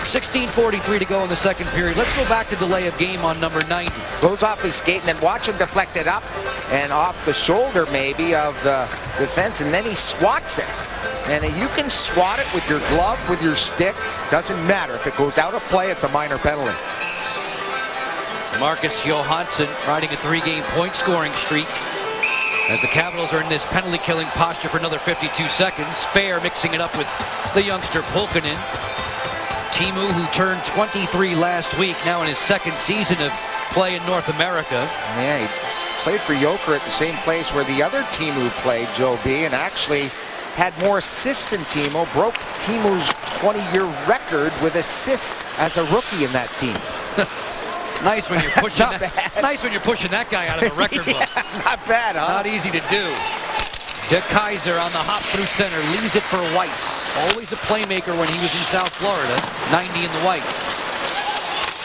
16:43 to go in the second period. Let's go back to delay of game on number 90. Goes off his skate and then watch him deflect it up and off the shoulder maybe of the defense, and then he swats it. And you can swat it with your glove, with your stick. Doesn't matter. If it goes out of play, it's a minor penalty. Marcus Johansson riding a 3-game point-scoring streak as the Capitals are in this penalty-killing posture for another 52 seconds. Fair mixing it up with the youngster Pulkkinen. Teemu, who turned 23 last week, now in his second season of play in North America. Yeah, he played for Joker at the same place where the other Teemu played, Joe B, and actually had more assists than Teemu, broke Teemu's 20-year record with assists as a rookie in that team. It's nice when you're pushing that. It's nice when you're pushing that guy out of the record book. Not bad, huh? Not easy to do. De Kaiser on the hop through center, leaves it for Weiss. Always a playmaker when he was in South Florida. 90 in the white.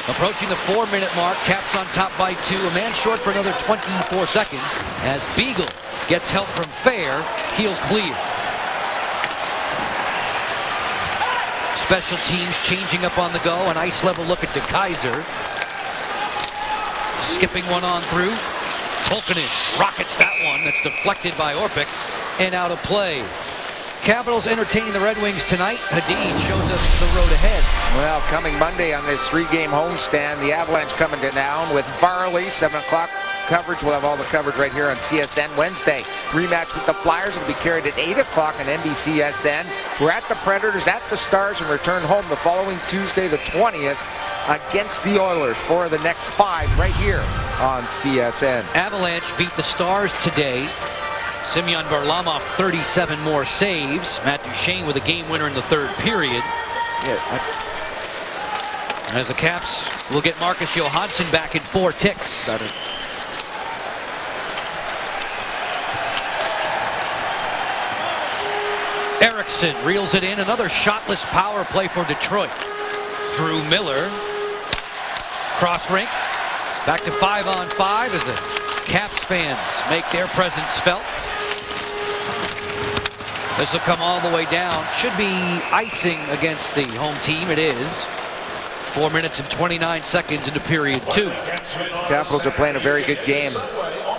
Approaching the 4-minute mark, Caps on top by 2. A man short for another 24 seconds as Beagle gets help from Fair. He'll clear. Special teams changing up on the go. An ice level look at De Kaiser. Skipping one on through. Pulkkinen rockets that one. That's deflected by Orpik and out of play. Capitals entertaining the Red Wings tonight. Hadid shows us the road ahead. Well, coming Monday on this 3-game homestand, the Avalanche coming to town with Varley, 7 o'clock coverage. We'll have all the coverage right here on CSN. Wednesday, rematch with the Flyers will be carried at 8 o'clock on NBCSN. We're at the Predators, at the Stars, and return home the following Tuesday, the 20th, against the Oilers for the next 5 right here on CSN. Avalanche beat the Stars today. Semyon Varlamov 37 more saves. Matt Duchene with a game winner in the third period. As the Caps will get Marcus Johansson back in 4 ticks. Eriksson reels it in. Another shotless power play for Detroit. Drew Miller. Cross rink. Back to 5-on-5 as the Caps fans make their presence felt. This will come all the way down. Should be icing against the home team. It is. 4 minutes and 29 seconds into period 2. Capitals are playing a very good game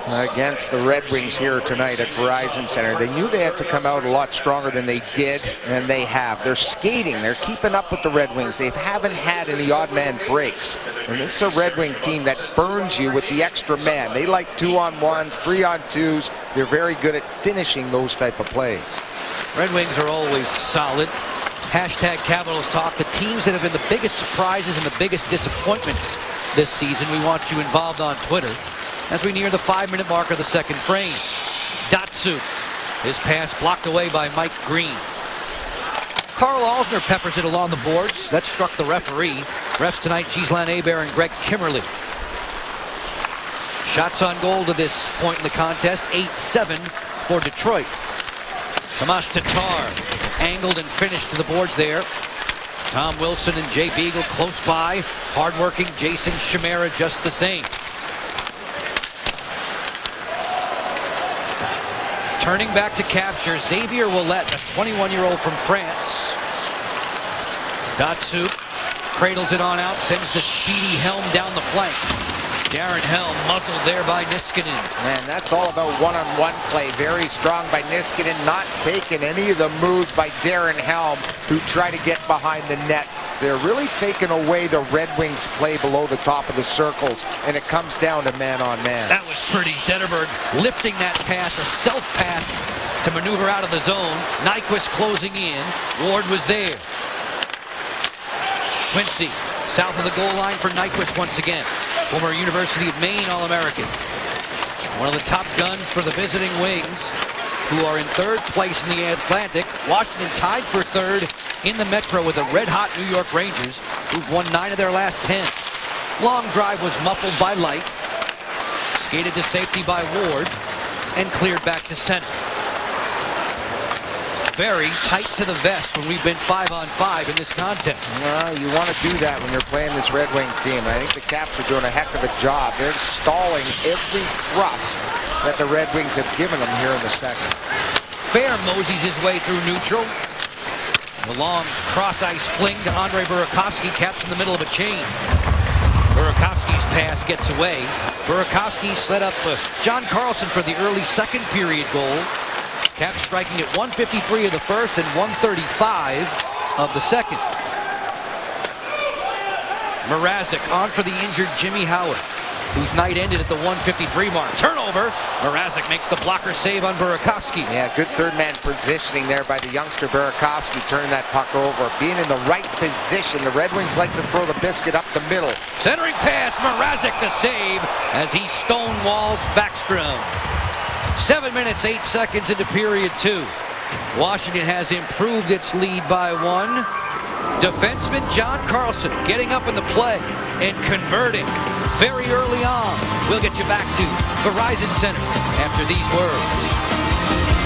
against the Red Wings here tonight at Verizon Center. They knew they had to come out a lot stronger than they did, and they have. They're skating. They're keeping up with the Red Wings. They haven't had any odd man breaks. And this is a Red Wing team that burns you with the extra man. They like 2-on-1s, 3-on-2s. They're very good at finishing those type of plays. Red Wings are always solid. Hashtag Capitals Talk. The teams that have been the biggest surprises and the biggest disappointments this season, we want you involved on Twitter as we near the 5-minute mark of the second frame. Datsyuk, his pass blocked away by Mike Green. Carl Alsner peppers it along the boards. That struck the referee. Refs tonight, Gislan Hebert and Greg Kimmerly. Shots on goal to this point in the contest, 8-7 for Detroit. Tomas Tatar angled and finished to the boards there. Tom Wilson and Jay Beagle close by. Hardworking Jason Chimera just the same. Turning back to capture, Xavier Ouellet, a 21-year-old from France. Datsyuk cradles it on out, sends the speedy Helm down the flank. Darren Helm muzzled there by Niskanen. Man, that's all about one-on-one play. Very strong by Niskanen, not taking any of the moves by Darren Helm, who try to get behind the net. They're really taking away the Red Wings play below the top of the circles, and it comes down to man-on-man. That was pretty. Zetterberg lifting that pass, a self-pass to maneuver out of the zone. Nyquist closing in. Ward was there. Quincy, south of the goal line for Nyquist once again. Former University of Maine All-American. One of the top guns for the visiting Wings, who are in third place in the Atlantic. Washington tied for third in the Metro with the red-hot New York Rangers, who've won 9 of their last 10. Long drive was muffled by Light. Skated to safety by Ward and cleared back to center. Very tight to the vest when we've been 5-on-5 in this contest. Well, you want to do that when you're playing this Red Wing team. I think the Caps are doing a heck of a job. They're stalling every thrust that the Red Wings have given them here in the second. Fair moseys his way through neutral. The long cross-ice fling to Andre Burakovsky, Caps in the middle of a chain. Burakovsky's pass gets away. Burakovsky set up John Carlson for the early second period goal. Caps striking at 1:53 of the first and 1:35 of the second. Mrazek on for the injured Jimmy Howard, whose night ended at the 1:53 mark. Turnover. Mrazek makes the blocker save on Burakovsky. Yeah, good third-man positioning there by the youngster Burakovsky, turning that puck over. Being in the right position, the Red Wings like to throw the biscuit up the middle. Centering pass, Mrazek the save as he stonewalls Backstrom. 7 minutes, 8 seconds into period 2. Washington has improved its lead by 1. Defenseman John Carlson getting up in the play and converting very early on. We'll get you back to Verizon Center after these words.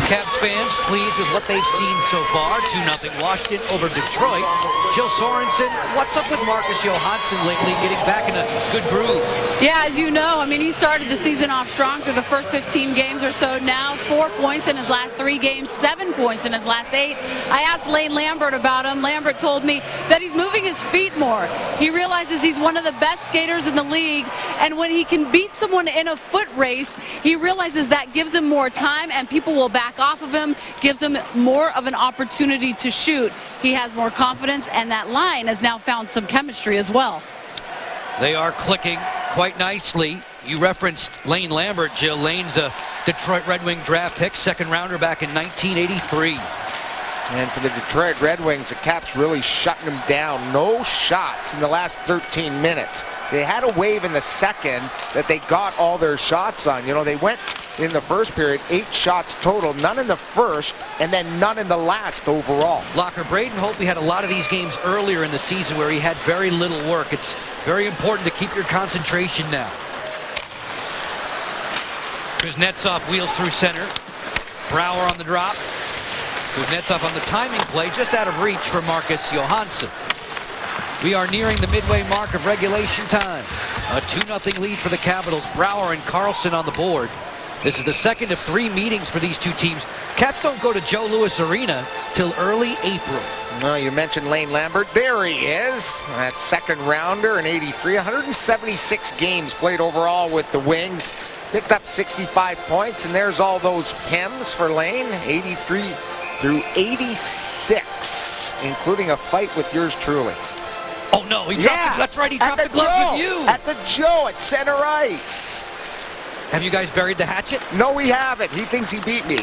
Caps fans pleased with what they've seen so far. 2-0 Washington over Detroit. Jill Sorensen, what's up with Marcus Johansson lately, getting back in a good groove? Yeah, as you know, I mean, he started the season off strong through the first 15 games or so. Now 4 points in his last 3 games, 7 points in his last 8. I asked Lane Lambert about him. Lambert told me that he's moving his feet more. He realizes he's one of the best skaters in the league, and when he can beat someone in a foot race, he realizes that gives him more time and people will back off of him, gives him more of an opportunity to shoot. He has more confidence, and that line has now found some chemistry as well. They are clicking quite nicely. You referenced Lane Lambert, Jill. Lane's a Detroit Red Wing draft pick, second rounder back in 1983. And for the Detroit Red Wings, the Caps really shutting them down. No shots in the last 13 minutes. They had a wave in the second that they got all their shots on. You know, they went in the first period, 8 shots total, none in the first, and then none in the last overall. Locker, Braden Holtby had a lot of these games earlier in the season where he had very little work. It's very important to keep your concentration now. Kuznetsov wheels through center. Brouwer on the drop. Kuznetsov on the timing play, just out of reach for Marcus Johansson. We are nearing the midway mark of regulation time. A 2-0 lead for the Capitals. Brouwer and Carlson on the board. This is the second of 3 meetings for these two teams. Caps don't go to Joe Louis Arena till early April. Well, you mentioned Lane Lambert. There he is. That second rounder in 83. 176 games played overall with the Wings. Picked up 65 points, and there's all those PEMs for Lane. 83 through 86, including a fight with yours truly. Oh, no. That's right. He dropped the gloves with you. At the Joe at center ice. Have you guys buried the hatchet? No, we haven't. He thinks he beat me.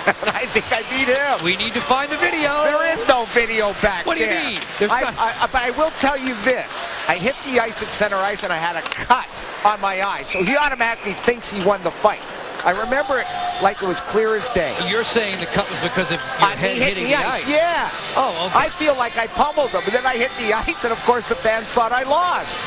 And I think I beat him. We need to find the video. There is no video back What do you there. mean? But I will tell you this. I hit the ice at center ice and I had a cut on my eye. So he automatically thinks he won the fight. I remember it like it was clear as day. You're saying the cut was because of your head hitting the ice? Yeah. Oh, okay. I feel like I pummeled him, but then I hit the ice, and of course the fans thought I lost.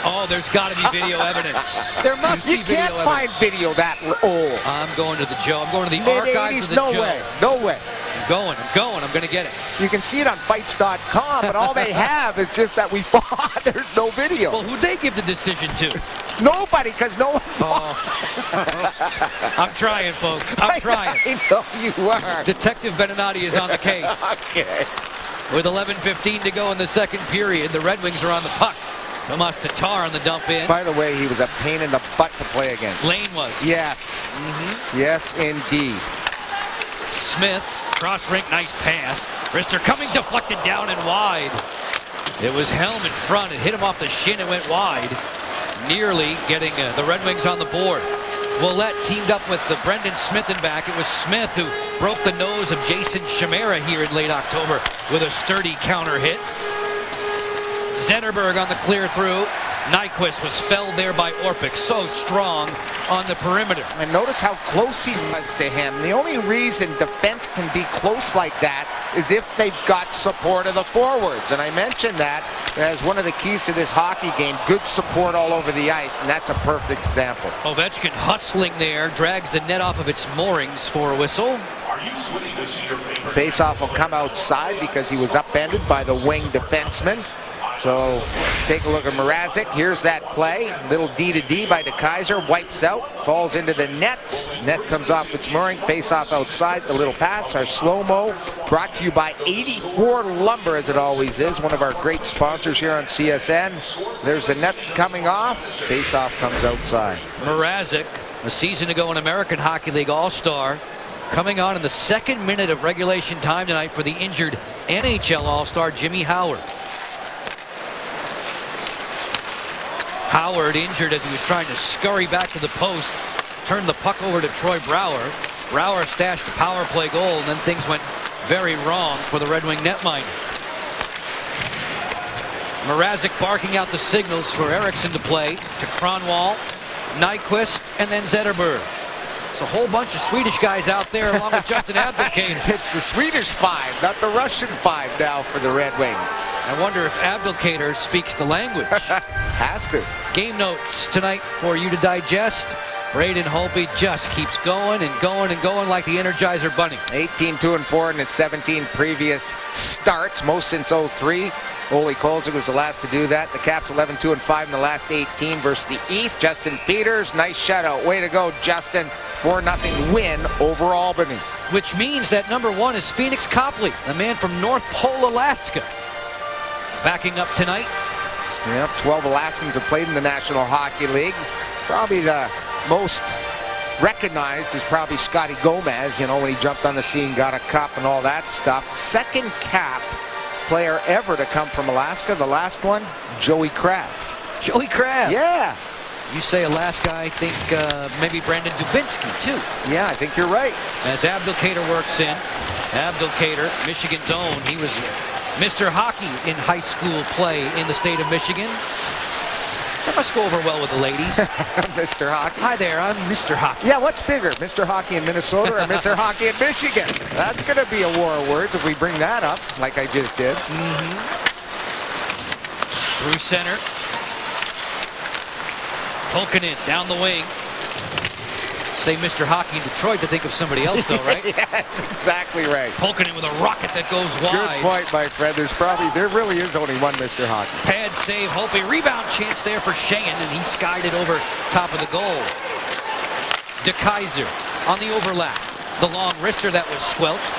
Oh, there's got to be video evidence. There must be video evidence. You can't find video that old. I'm going to the Joe. I'm going to the archives of the Joe. No way. No way. I'm going. I'm going to get it. You can see it on fights.com, but all they have is just that we fought. There's no video. Well, who'd they give the decision to? Nobody, because no one I'm trying, folks. I'm trying. I know you are. Detective Beninati is on the case. Okay. With 11:15 to go in the second period, the Red Wings are on the puck. Tomas Tatar on the dump in. By the way, he was a pain in the butt to play against. Lane was. Yes. Yes, indeed. Smith, cross rink, nice pass. Rister coming deflected down and wide. It was Helm in front. It hit him off the shin and went wide. Nearly getting the Red Wings on the board. Willette teamed up with the Brendan Smith in back. It was Smith who broke the nose of Jason Chimera here in late October with a sturdy counter hit. Zetterberg on the clear through. Nyquist was felled there by Orpik. So strong on the perimeter. And notice how close he was to him. The only reason defense can be close like that is if they've got support of the forwards. And I mentioned that as one of the keys to this hockey game. Good support all over the ice, and that's a perfect example. Ovechkin hustling there, drags the net off of its moorings for a whistle. Faceoff will come outside because he was upended by the wing defenseman. So take a look at Mrazek. Here's that play. Little D to D by DeKeyser. Wipes out. Falls into the net. Net comes off its mooring. Face off outside. The little pass. Our slow-mo brought to you by 84 Lumber, as it always is. One of our great sponsors here on CSN. There's the net coming off. Face off comes outside. Mrazek, a season ago an American Hockey League All-Star, coming on in the second minute of regulation time tonight for the injured NHL All-Star Jimmy Howard. Howard injured as he was trying to scurry back to the post, turned the puck over to Troy Brouwer. Brouwer stashed a power play goal, and then things went very wrong for the Red Wing netminder. Mrazek barking out the signals for Eriksson to play to Kronwall, Nyquist, and then Zetterberg. It's a whole bunch of Swedish guys out there along with Justin Abdelkader. It's the Swedish five, not the Russian five now for the Red Wings. I wonder if Abdelkader speaks the language. Has to. Game notes tonight for you to digest. Braden Holtby just keeps going and going and going like the Energizer Bunny. 18-2-4 in his 17 previous starts, most since 03. Ole Kolzig was the last to do that. The Caps 11-2-5 in the last 18 versus the East. Justin Peters, nice shutout. Way to go, Justin. 4-0 win over Albany. Which means that number one is Phoenix Copley, the man from North Pole, Alaska. Backing up tonight. Yep, 12 Alaskans have played in the National Hockey League. Probably the most recognized is probably Scotty Gomez, you know, when he jumped on the scene, got a cup and all that stuff. Second cap player ever to come from Alaska. The last one, Joey Kraft. Joey Kraft. Yeah. You say Alaska, I think maybe Brandon Dubinsky, too. Yeah, I think you're right. As Abdelkader works in. Abdelkader, Michigan's own. He was Mr. Hockey in high school play in the state of Michigan. That must go over well with the ladies. Mr. Hockey. Hi there, I'm Mr. Hockey. Yeah, what's bigger, Mr. Hockey in Minnesota or Mr. Hockey in Michigan? That's going to be a war of words if we bring that up, like I just did. Through center. Pulkkinen down the wing. Say Mr. Hockey in Detroit to think of somebody else, though, right? Yeah, that's exactly right. Pulkkinen with a rocket that goes wide. Good point, my friend. There really is only one Mr. Hockey. Pad save, Holtby. Rebound chance there for Sheahan, and he skied it over top of the goal. DeKeyser on the overlap. The long wrister that was squelched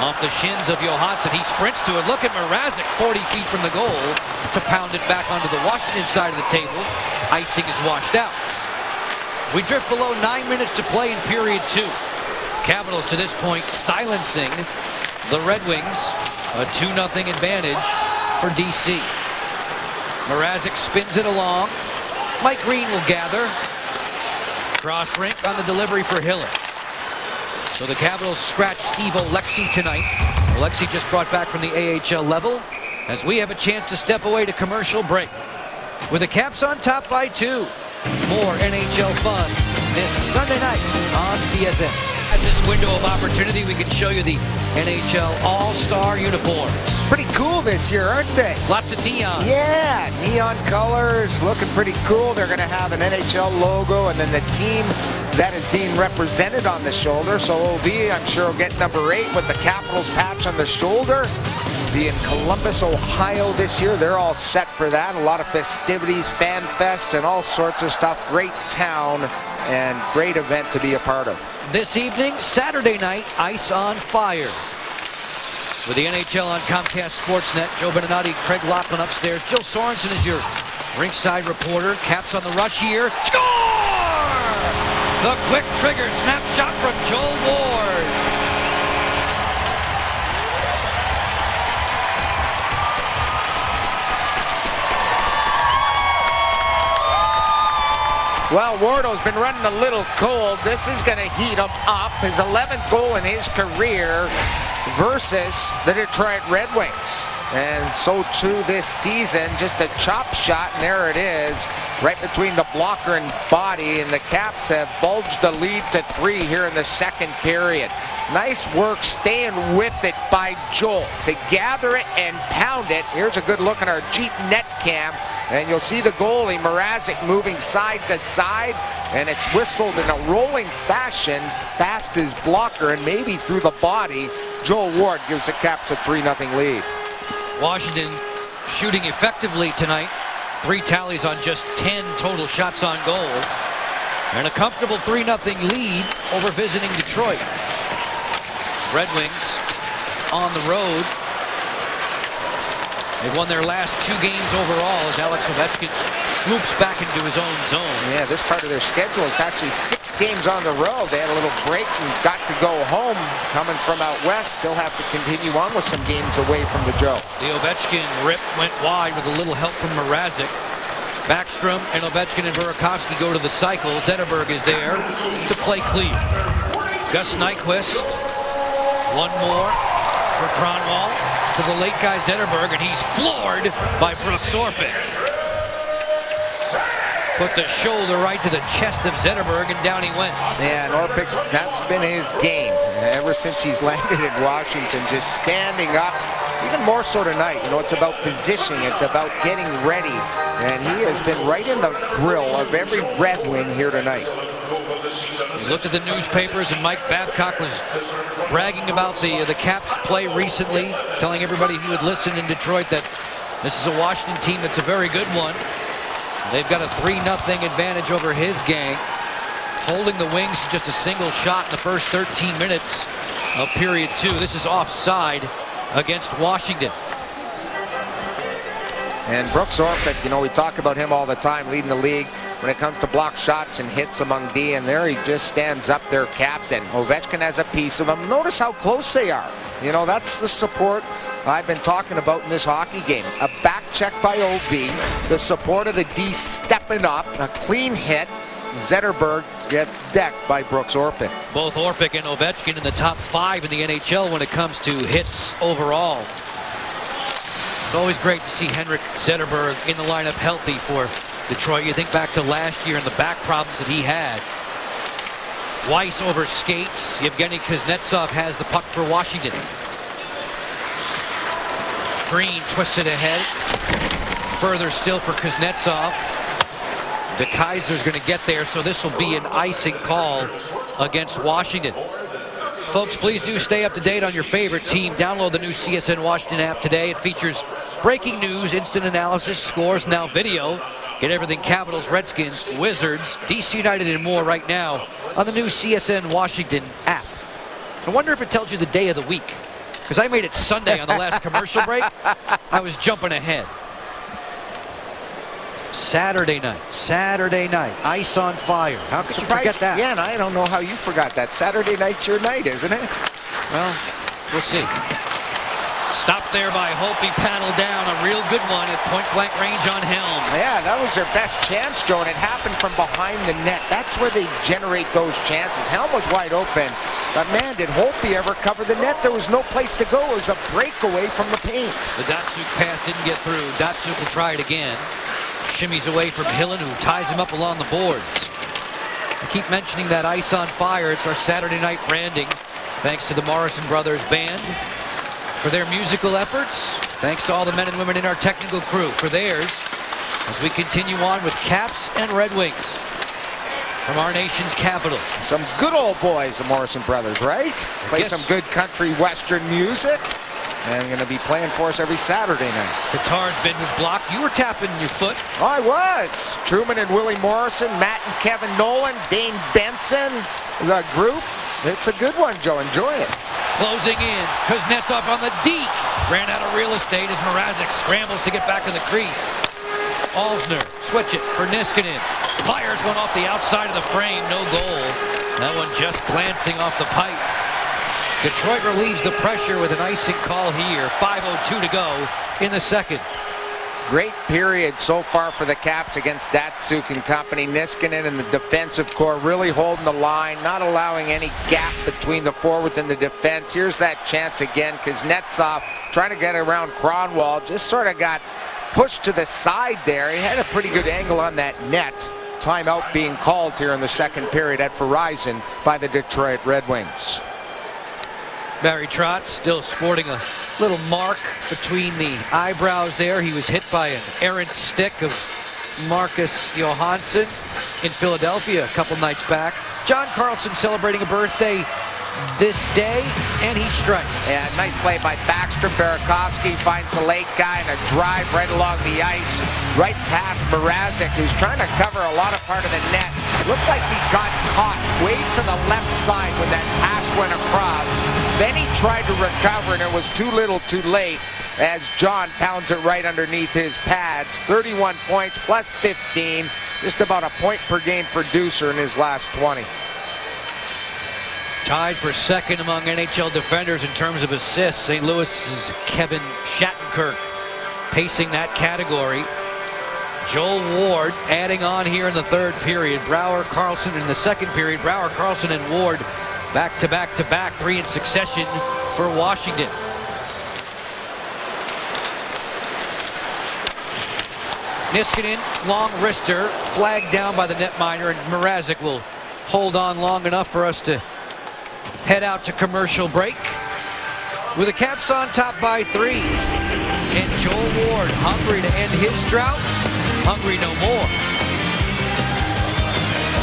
off the shins of Johansson. He sprints to it. Look at Mrazek 40 feet from the goal to pound it back onto the Washington side of the table. Icing is washed out. We drift below 9 minutes to play in period 2. Capitals to this point silencing the Red Wings. A 2-0 advantage for DC. Mrazek spins it along. Mike Green will gather. Cross rink on the delivery for Hiller. So the Capitals scratch Steve Oleksy tonight. Oleksy just brought back from the AHL level as we have a chance to step away to commercial break. With the Caps on top by 2. More NHL fun this Sunday night on CSN. At this window of opportunity, we can show you the NHL All-Star uniforms. Pretty cool this year, aren't they? Lots of neon. Yeah, neon colors, looking pretty cool. They're going to have an NHL logo and then the team that is being represented on the shoulder. So OV, I'm sure, will get number 8 with the Capitals patch on the shoulder. Be in Columbus, Ohio this year. They're all set for that. A lot of festivities, fan fests, and all sorts of stuff. Great town and great event to be a part of. This evening, Saturday night, Ice on Fire. With the NHL on Comcast Sportsnet, Joe Beninati, Craig Laughlin upstairs. Jill Sorensen is your ringside reporter. Caps on the rush here. Score! The quick trigger snapshot from Joel Ward. Well, Wardo's been running a little cold. This is going to heat him up. His 11th goal in his career versus the Detroit Red Wings. And so too this season, just a chop shot, and there it is, right between the blocker and body, and the Caps have bulged the lead to 3 here in the second period. Nice work staying with it by Joel to gather it and pound it. Here's a good look at our Jeep net cam, and you'll see the goalie, Mrazek, moving side to side, and it's whistled in a rolling fashion past his blocker and maybe through the body. Joel Ward gives the Caps a 3-0 lead. Washington shooting effectively tonight. 3 tallies on just 10 total shots on goal. And a comfortable 3-0 lead over visiting Detroit. Red Wings on the road. They've won their last 2 games overall as Alex Ovechkin swoops back into his own zone. Yeah, this part of their schedule is actually 6 games on the road. They had a little break and got to go home. Coming from out west, still have to continue on with some games away from the Joe. The Ovechkin rip went wide with a little help from Mrazek. Backstrom and Ovechkin and Burakovsky go to the cycle. Zetterberg is there to play clean. Gus Nyquist, one more for Kronwall to the late guy Zetterberg, and he's floored by Brooks Orpik. Put the shoulder right to the chest of Zetterberg, and down he went. Yeah, and Orpik's, that's been his game ever since he's landed in Washington, just standing up. Even more so tonight, you know, it's about positioning, it's about getting ready, and he has been right in the grill of every Red Wing here tonight. He looked at the newspapers, and Mike Babcock was bragging about the Caps play recently, telling everybody who would listen in Detroit that this is a Washington team that's a very good one. They've got a 3-0 advantage over his gang, holding the Wings to just a single shot in the first 13 minutes of period 2. This is offside against Washington. And Brooks Orpik, you know, we talk about him all the time, leading the league when it comes to block shots and hits among D, and there he just stands up there, captain. Ovechkin has a piece of him. Notice how close they are. You know, that's the support I've been talking about in this hockey game. A back check by OV, the support of the D stepping up, a clean hit. Zetterberg gets decked by Brooks Orpik. Both Orpik and Ovechkin in the top 5 in the NHL when it comes to hits overall. It's always great to see Henrik Zetterberg in the lineup healthy for Detroit. You think back to last year and the back problems that he had. Weiss over skates. Yevgeny Kuznetsov has the puck for Washington. Green twists it ahead. Further still for Kuznetsov. De Keyser's going to get there, so this will be an icing call against Washington. Folks, please do stay up to date on your favorite team. Download the new CSN Washington app today. It features breaking news, instant analysis, scores, now video. Get everything Capitals, Redskins, Wizards, DC United, and more right now on the new CSN Washington app. I wonder if it tells you the day of the week. Because I made it Sunday on the last commercial break. I was jumping ahead. Saturday night, Ice on Fire. How could you forget that? Yeah, and I don't know how you forgot that. Saturday night's your night, isn't it? Well, we'll see. Stopped there by Hope. He paddled down. A real good one at point-blank range on Helm. Yeah, that was their best chance, Joe, and it happened from behind the net. That's where they generate those chances. Helm was wide open, but man, did Holtby ever cover the net? There was no place to go. It was a breakaway from the paint. The Datsuk pass didn't get through. Datsuk will try it again. Shimmies away from Hillen, who ties him up along the boards. I keep mentioning that Ice on Fire. It's our Saturday night branding. Thanks to the Morrison Brothers Band for their musical efforts. Thanks to all the men and women in our technical crew for theirs, as we continue on with Caps and Red Wings from our nation's capital. Some good old boys, the Morrison Brothers, right? Play Yes. some good country western music. And going to be playing for us every Saturday night. Tatar's bid was blocked. You were tapping your foot. I was. Truman and Willie Morrison, Matt and Kevin Nolan, Dane Benson, the group. It's a good one, Joe. Enjoy it. Closing in. Kuznetsov on the deke. Ran out of real estate as Mrazek scrambles to get back to the crease. Alsner, switch it for Niskanen. Fires one off the outside of the frame. No goal. That one just glancing off the pipe. Detroit relieves the pressure with an icing call here. 5:02 to go in the second. Great period so far for the Caps against Datsuk and company. Niskanen and the defensive core really holding the line, not allowing any gap between the forwards and the defense. Here's that chance again. Kuznetsov trying to get around Kronwall, just sort of got pushed to the side there. He had a pretty good angle on that net. Timeout being called here in the second period at Verizon by the Detroit Red Wings. Barry Trotz still sporting a little mark between the eyebrows there. He was hit by an errant stick of Marcus Johansson in Philadelphia a couple nights back. John Carlson celebrating a birthday this day, and he strikes. Yeah, nice play by Backstrom. Burakovsky finds the late guy and a drive right along the ice, right past Mrazek, who's trying to cover a lot of part of the net. Looked like he got caught way to the left side when that pass went across. Then he tried to recover, and it was too little too late as John pounds it right underneath his pads. 31 points plus 15, just about a point per game producer in his last 20. Tied for second among NHL defenders in terms of assists. St. Louis's Kevin Shattenkirk pacing that category. Joel Ward adding on here in the third period. Brouwer, Carlson in the second period. Brouwer, Carlson, and Ward back to back to back, three in succession for Washington. Niskanen, long wrister, flagged down by the netminder, and Mrazek will hold on long enough for us to head out to commercial break. With the Caps on top by 3. And Joel Ward hungry to end his drought. Hungry no more.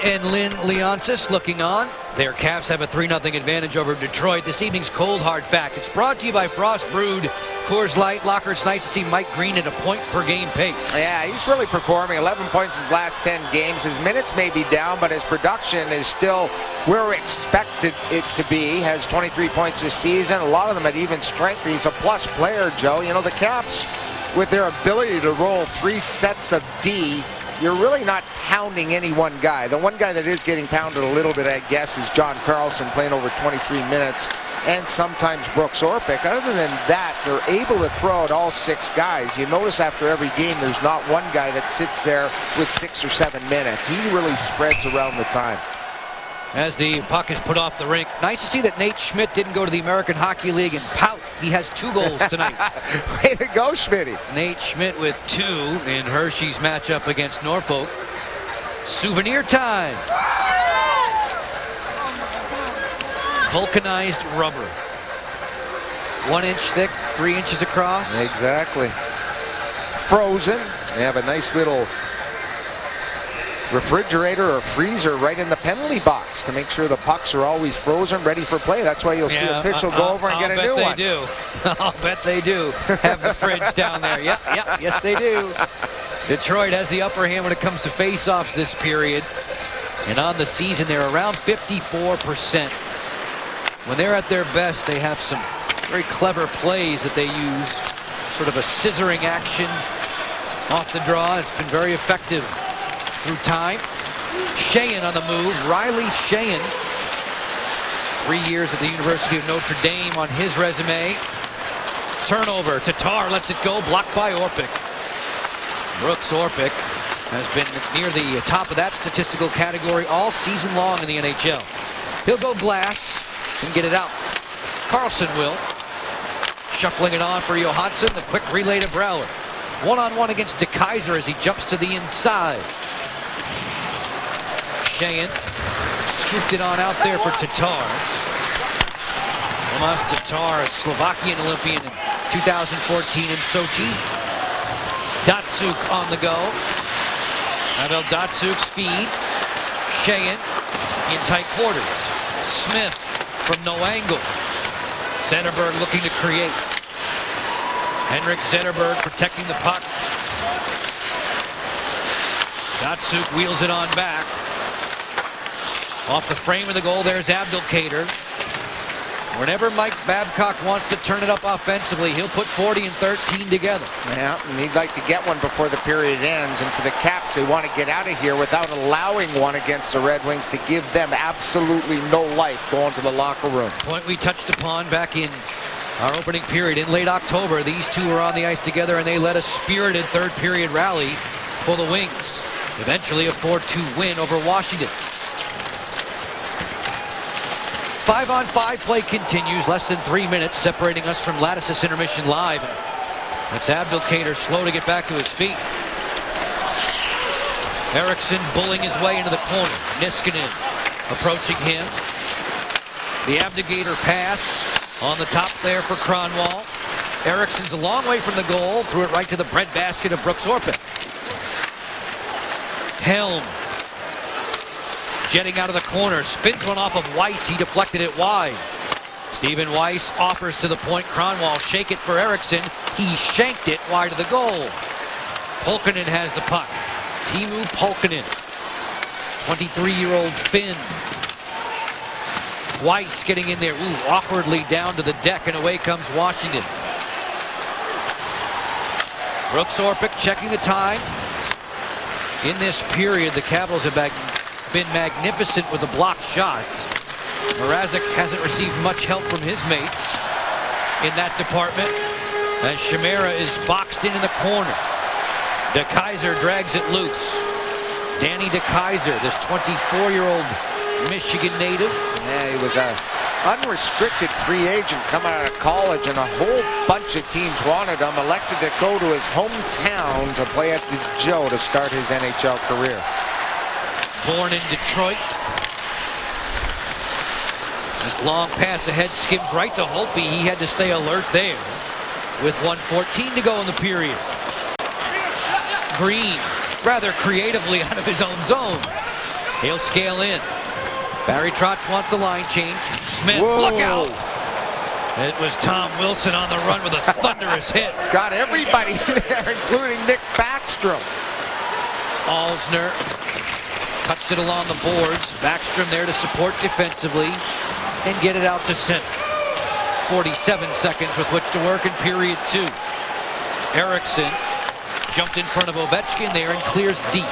And Lynn Leonsis looking on. Their Caps have a 3-0 advantage over Detroit. This evening's Cold Hard Fact. It's brought to you by Frost Brewed Coors Light. Locker, it's nice to see Mike Green at a point per game pace. Yeah, he's really performing. 11 points his last 10 games. His minutes may be down, but his production is still where we expected it to be. Has 23 points this season. A lot of them at even strength. He's a plus player, Joe. You know, the Caps, with their ability to roll 3 sets of D, you're really not pounding any one guy. The one guy that is getting pounded a little bit, I guess, is John Carlson, playing over 23 minutes, and sometimes Brooks Orpik. Other than that, they're able to throw out all 6 guys. You notice after every game, there's not one guy that sits there with 6 or 7 minutes. He really spreads around the time. As the puck is put off the rink. Nice to see that Nate Schmidt didn't go to the American Hockey League and pout. He has 2 goals tonight. Way to go, Schmitty. Nate Schmidt with 2 in Hershey's matchup against Norfolk. Souvenir time. Vulcanized rubber. 1 inch thick, 3 inches across. Exactly. Frozen. They have a nice little refrigerator or freezer right in the penalty box to make sure the pucks are always frozen, ready for play. That's why you'll see official go over and get a new one. I'll bet they do have the fridge down there. Yep, yes they do. Detroit has the upper hand when it comes to face-offs this period. And on the season, they're around 54%. When they're at their best, they have some very clever plays that they use. Sort of a scissoring action off the draw. It's been very effective through time. Sheahan on the move. Riley Sheahan. 3 years at the University of Notre Dame on his resume. Turnover. Tatar lets it go. Blocked by Orpik. Brooks Orpik has been near the top of that statistical category all season long in the NHL. He'll go glass and get it out. Carlson will. Shuffling it on for Johansson. The quick relay to Brouwer. One-on-one against DeKeyser as he jumps to the inside. Sheahan scooped it on out there for Tatar. Tomas Tatar, a Slovakian Olympian in 2014 in Sochi. Datsuk on the go. Pavel Datsuk's feed. Sheahan in tight quarters. Smith from no angle. Zetterberg looking to create. Henrik Zetterberg protecting the puck. Datsuk wheels it on back. Off the frame of the goal, there's Abdelkader. Whenever Mike Babcock wants to turn it up offensively, he'll put 40 and 13 together. Yeah, and he'd like to get one before the period ends. And for the Caps, they want to get out of here without allowing one against the Red Wings to give them absolutely no life going to the locker room. Point we touched upon back in our opening period in late October. These two were on the ice together and they led a spirited third period rally for the Wings. Eventually a 4-2 win over Washington. 5-on-5 play continues. Less than 3 minutes separating us from Lattice's intermission live. That's Abdelkader slow to get back to his feet. Eriksson bullying his way into the corner. Niskanen approaching him. The Abdelkader pass on the top there for Kronwall. Eriksson's a long way from the goal. Threw it right to the breadbasket of Brooks Orpik. Helm jetting out of the corner, spins one off of Weiss. He deflected it wide. Stephen Weiss offers to the point. Kronwall shake it for Eriksson. He shanked it wide of the goal. Pulkkinen has the puck. Teemu Pulkkinen, 23-year-old Finn. Weiss getting in there, awkwardly down to the deck, and away comes Washington. Brooks Orpik checking the time. In this period, the Capitals have been magnificent with the blocked shots. Mrazek hasn't received much help from his mates in that department, as Chimera is boxed in the corner. DeKeyser drags it loose. Danny DeKeyser, this 24-year-old Michigan native. Yeah, he was an unrestricted free agent coming out of college, and a whole bunch of teams wanted him. Elected to go to his hometown to play at the Joe to start his NHL career. Born in Detroit. This long pass ahead skims right to Holtby. He had to stay alert there with 1:14 to go in the period. Green rather creatively out of his own zone. He'll scale in. Barry Trotz wants the line change. Smith, whoa. Look out! It was Tom Wilson on the run with a thunderous hit. Got everybody there, including Nick Backstrom. Alsner touched it along the boards. Backstrom there to support defensively and get it out to center. 47 seconds with which to work in period 2. Eriksson jumped in front of Ovechkin there and clears deep.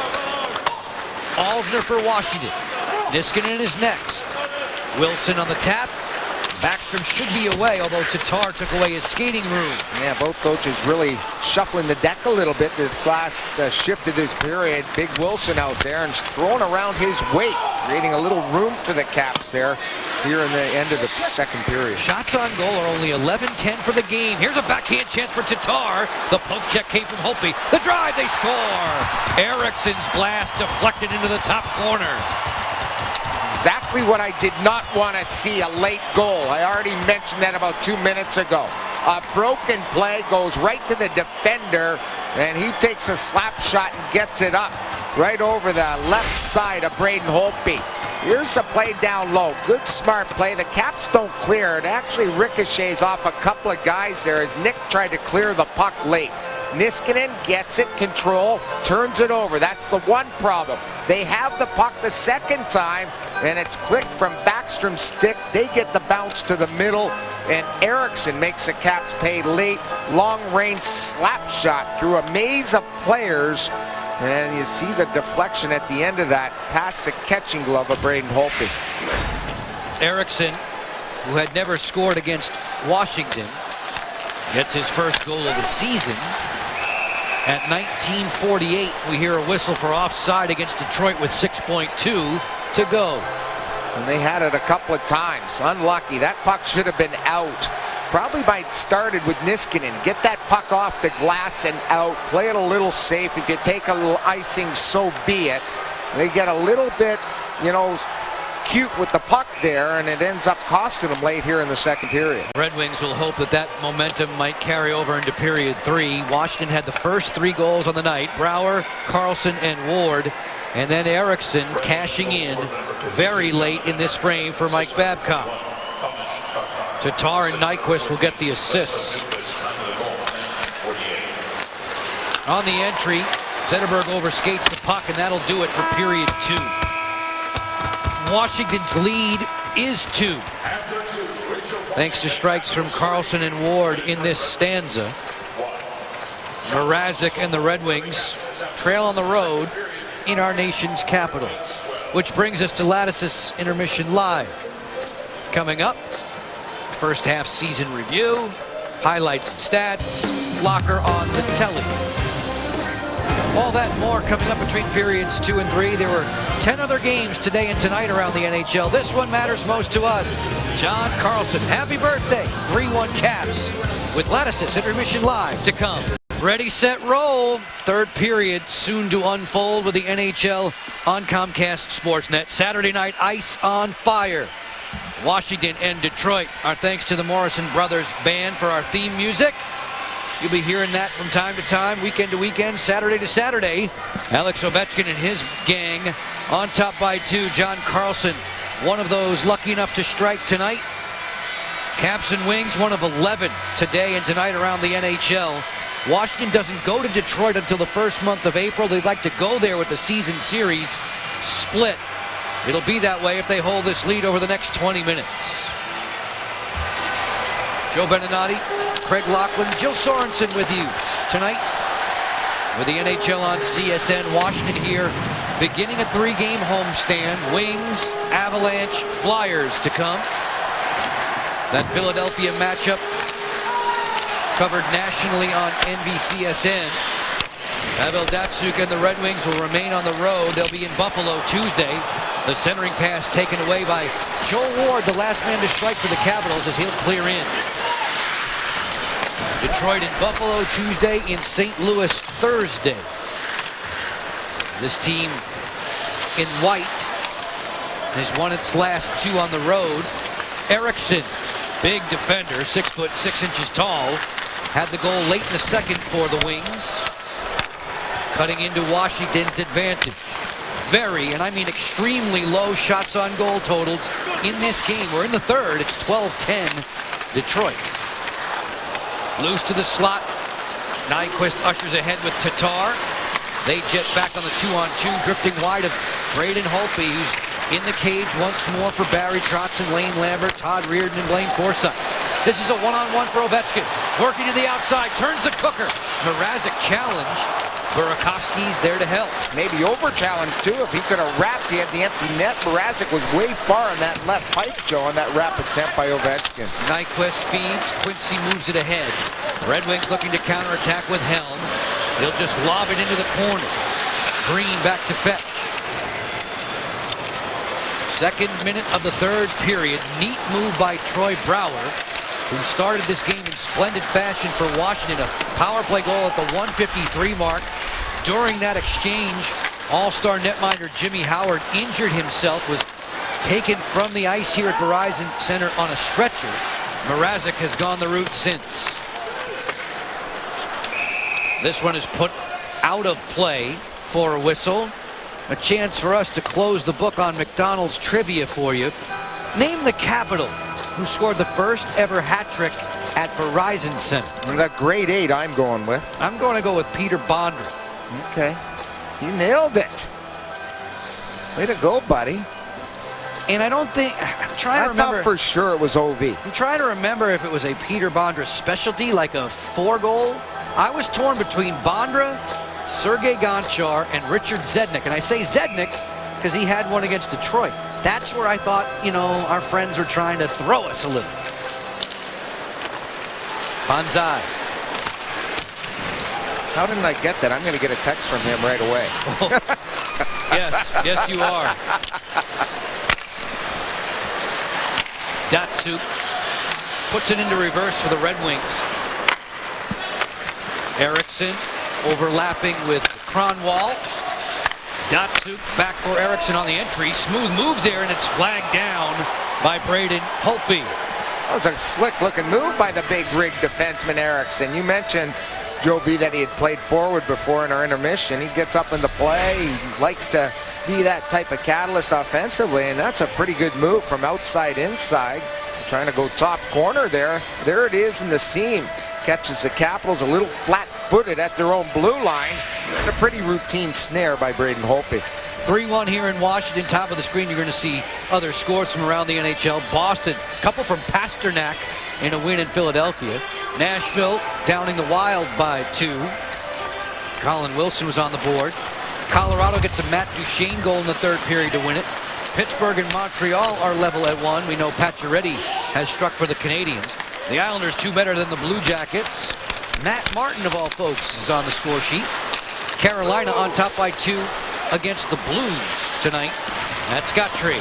Alsner for Washington. Niskanen is next. Wilson on the tap. Backstrom should be away, although Tatar took away his skating room. Yeah, both coaches really shuffling the deck a little bit. The last shift of this period. Big Wilson out there and throwing around his weight, creating a little room for the Caps there here in the end of the second period. Shots on goal are only 11-10 for the game. Here's a backhand chance for Tatar. The poke check came from Holtby. The drive, they score. Eriksson's blast deflected into the top corner. Exactly what I did not want to see, a late goal. I already mentioned that about 2 minutes ago. A broken play goes right to the defender, and he takes a slap shot and gets it up right over the left side of Braden Holtby. Here's a play down low. Good, smart play. The Caps don't clear. It actually ricochets off a couple of guys there as Nick tried to clear the puck late. Niskanen gets it, control, turns it over. That's the one problem. They have the puck the second time, and it's clicked from Backstrom's stick. They get the bounce to the middle, and Eriksson makes the Caps pay late. Long-range slap shot through a maze of players, and you see the deflection at the end of that past the catching glove of Braden Holtby. Eriksson, who had never scored against Washington, gets his first goal of the season. At 19:48, we hear a whistle for offside against Detroit with 6.2 to go. And they had it a couple of times. Unlucky. That puck should have been out. Probably might have started with Niskanen. Get that puck off the glass and out. Play it a little safe. If you take a little icing, so be it. They get a little bit, you know, cute with the puck there, and it ends up costing them late here in the second period. Red Wings will hope that that momentum might carry over into period 3. Washington had the first 3 goals on the night. Brouwer, Carlson, and Ward. And then Eriksson cashing in very late in this frame for Mike Babcock. Tatar and Nyquist will get the assists. On the entry, Zetterberg overskates the puck, and that'll do it for period 2. Washington's lead is 2. Thanks to strikes from Carlson and Ward in this stanza. Mrazek and the Red Wings trail on the road in our nation's capital. Which brings us to Lattice's Intermission Live. Coming up, first half season review, highlights and stats, Locker on the telly. All that and more coming up between periods 2 and 3. There were 10 other games today and tonight around the NHL. This one matters most to us. John Carlson, happy birthday. 3-1 Caps with Lattice's Intermission Live to come. Ready, set, roll. Third period soon to unfold with the NHL on Comcast Sportsnet. Saturday night, ice on fire. Washington and Detroit. Our thanks to the Morrison Brothers Band for our theme music. You'll be hearing that from time to time, weekend to weekend, Saturday to Saturday. Alex Ovechkin and his gang on top by 2. John Carlson, one of those lucky enough to strike tonight. Caps and Wings, one of 11 today and tonight around the NHL. Washington doesn't go to Detroit until the first month of April. They'd like to go there with the season series split. It'll be that way if they hold this lead over the next 20 minutes. Joe Beninati, Craig Laughlin, Jill Sorensen with you tonight with the NHL on CSN. Washington here beginning a 3-game homestand. Wings, Avalanche, Flyers to come. That Philadelphia matchup covered nationally on NBCSN. Pavel Datsyuk and the Red Wings will remain on the road. They'll be in Buffalo Tuesday. The centering pass taken away by Joel Ward, the last man to strike for the Capitals, as he'll clear in. Detroit and Buffalo Tuesday, in St. Louis Thursday. This team in white has won its last 2 on the road. Eriksson, big defender, 6'6" tall, had the goal late in the second for the Wings, cutting into Washington's advantage. Very, and I mean extremely low shots on goal totals in this game. We're in the third. It's 12-10 Detroit. Loose to the slot. Nyquist ushers ahead with Tatar. They jet back on the 2-on-2, drifting wide of Braden Holtby, who's in the cage once more for Barry Trotz and Lane Lambert, Todd Reardon, and Blaine Forsythe. This is a one-on-one for Ovechkin. Working to the outside, turns the cooker. Mrazek challenge. Burakovsky's there to help. Maybe over-challenged, too. If he could have wrapped, he had the empty net. Mrazek was way far on that left pipe, Joe, on that rapid attempt by Ovechkin. Nyquist feeds. Quincy moves it ahead. Red Wings looking to counterattack with Helm. He'll just lob it into the corner. Green back to fetch. Second minute of the third period. Neat move by Troy Brouwer, who started this game in splendid fashion for Washington. A power play goal at the 1:53 mark. During that exchange, all-star netminder Jimmy Howard injured himself, was taken from the ice here at Verizon Center on a stretcher. Mrazek has gone the route since. This one is put out of play for a whistle. A chance for us to close the book on McDonald's trivia for you. Name the Capital who scored the first ever hat trick at Verizon Center. The grade 8 I'm going with. I'm going to go with Peter Bondra. Okay. You nailed it. Way to go, buddy. And I don't think, I'm trying to I thought remember. for sure it was OV. I'm trying to remember if it was a Peter Bondra specialty, like a 4-goal. I was torn between Bondra, Sergei Gonchar, and Richard Zednik. And I say Zednik because he had one against Detroit. That's where I thought, you know, our friends were trying to throw us a little. Banzai. How didn't I get that? I'm going to get a text from him right away. Yes, you are. Datsuk puts it into reverse for the Red Wings. Eriksson overlapping with Kronwall. Datsuk back for Eriksson on the entry. Smooth moves there, and it's flagged down by Braden Holtby. That was a slick-looking move by the big rig defenseman Eriksson. You mentioned, Joe B, that he had played forward before in our intermission. He gets up in the play. He likes to be that type of catalyst offensively, and that's a pretty good move from outside inside. Trying to go top corner there. There it is in the seam. Catches the Capitals a little flat-footed at their own blue line. And a pretty routine snare by Braden Holtby. 3-1 here in Washington. Top of the screen, you're going to see other scores from around the NHL. Boston, a couple from Pasternak in a win in Philadelphia. Nashville downing the Wild by 2. Colin Wilson was on the board. Colorado gets a Matt Duchene goal in the third period to win it. Pittsburgh and Montreal are level at 1. We know Pacioretty has struck for the Canadiens. The Islanders 2 better than the Blue Jackets. Matt Martin, of all folks, is on the score sheet. Carolina on top by 2 against the Blues tonight. That's Gautrey.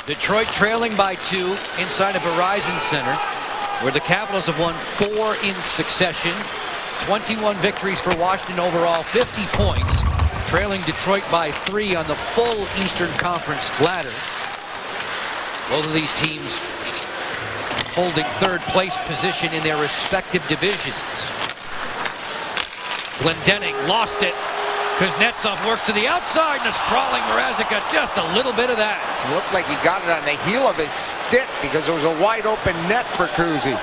Detroit trailing by 2 inside of Verizon Center, where the Capitals have won 4 in succession. 21 victories for Washington overall, 50 points. Trailing Detroit by 3 on the full Eastern Conference ladder. Both of these teams holding third place position in their respective divisions. Glendening lost it. Kuznetsov works to the outside, and a sprawling Mrazek got just a little bit of that. It looked like he got it on the heel of his stick because it was a wide open net for Kuzi.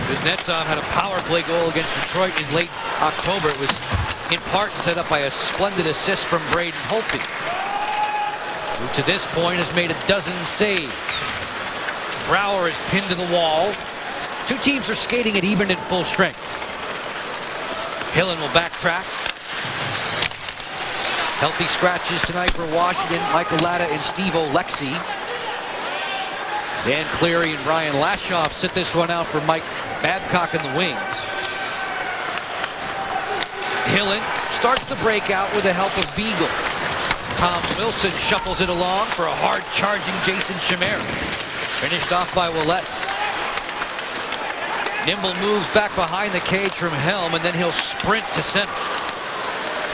Kuznetsov had a power play goal against Detroit in late October. It was in part set up by a splendid assist from Braden Holtby, who to this point has made a dozen saves. Brouwer is pinned to the wall. Two teams are skating at even and full strength. Hillen will backtrack. Healthy scratches tonight for Washington. Michael Latta and Steve Oleksy. Dan Cleary and Ryan Lashoff sit this one out for Mike Babcock and the Wings. Hillen starts the breakout with the help of Beagle. Tom Wilson shuffles it along for a hard-charging Jason Chimera. Finished off by Ouellet. Nimble moves back behind the cage from Helm, and then he'll sprint to center.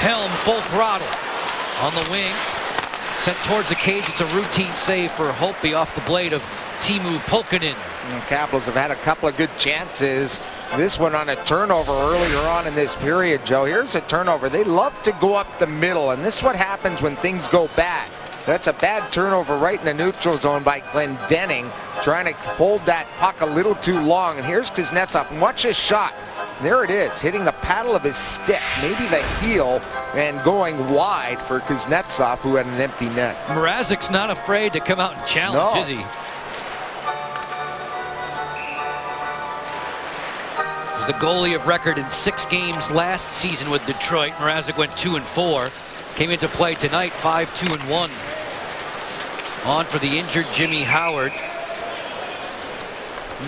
Helm full throttle on the wing. Sent towards the cage. It's a routine save for Holtby off the blade of Timu Pulkkinen. The Capitals have had a couple of good chances. This one on a turnover earlier on in this period, Joe. Here's a turnover. They love to go up the middle, and this is what happens when things go bad. That's a bad turnover right in the neutral zone by Glendening, trying to hold that puck a little too long. And here's Kuznetsov, and watch his shot. There it is, hitting the paddle of his stick, maybe the heel, and going wide for Kuznetsov, who had an empty net. Mrazek's not afraid to come out and challenge, is he? Was the goalie of record in 6 games last season with Detroit. Mrazek went 2-4. Came into play tonight, 5-2-1. On for the injured Jimmy Howard.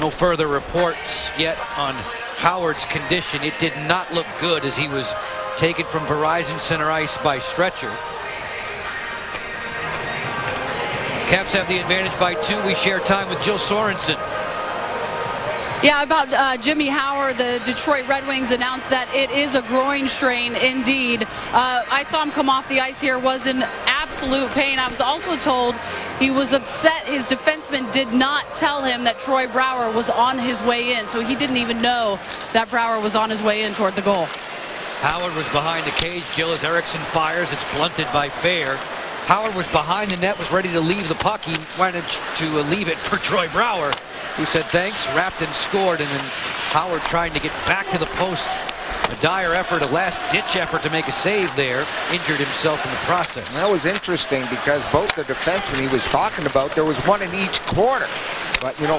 No further reports yet on Howard's condition. It did not look good as he was taken from Verizon Center ice by stretcher. Caps have the advantage by 2. We share time with Jill Sorensen. Yeah, about Jimmy Howard, the Detroit Red Wings announced that it is a groin strain indeed. I saw him come off the ice here, was in absolute pain. I was also told he was upset his defenseman did not tell him that Troy Brouwer was on his way in, so he didn't even know that Brouwer was on his way in toward the goal. Howard was behind the cage. Jill, as Eriksson fires, it's blunted by Fair. Howard was behind the net, was ready to leave the puck. He managed to leave it for Troy Brouwer, who said thanks, wrapped and scored, and then Howard trying to get back to the post A dire effort, a last-ditch effort to make a save there. Injured himself in the process. That was interesting because both the defensemen he was talking about, there was one in each corner. But, 15,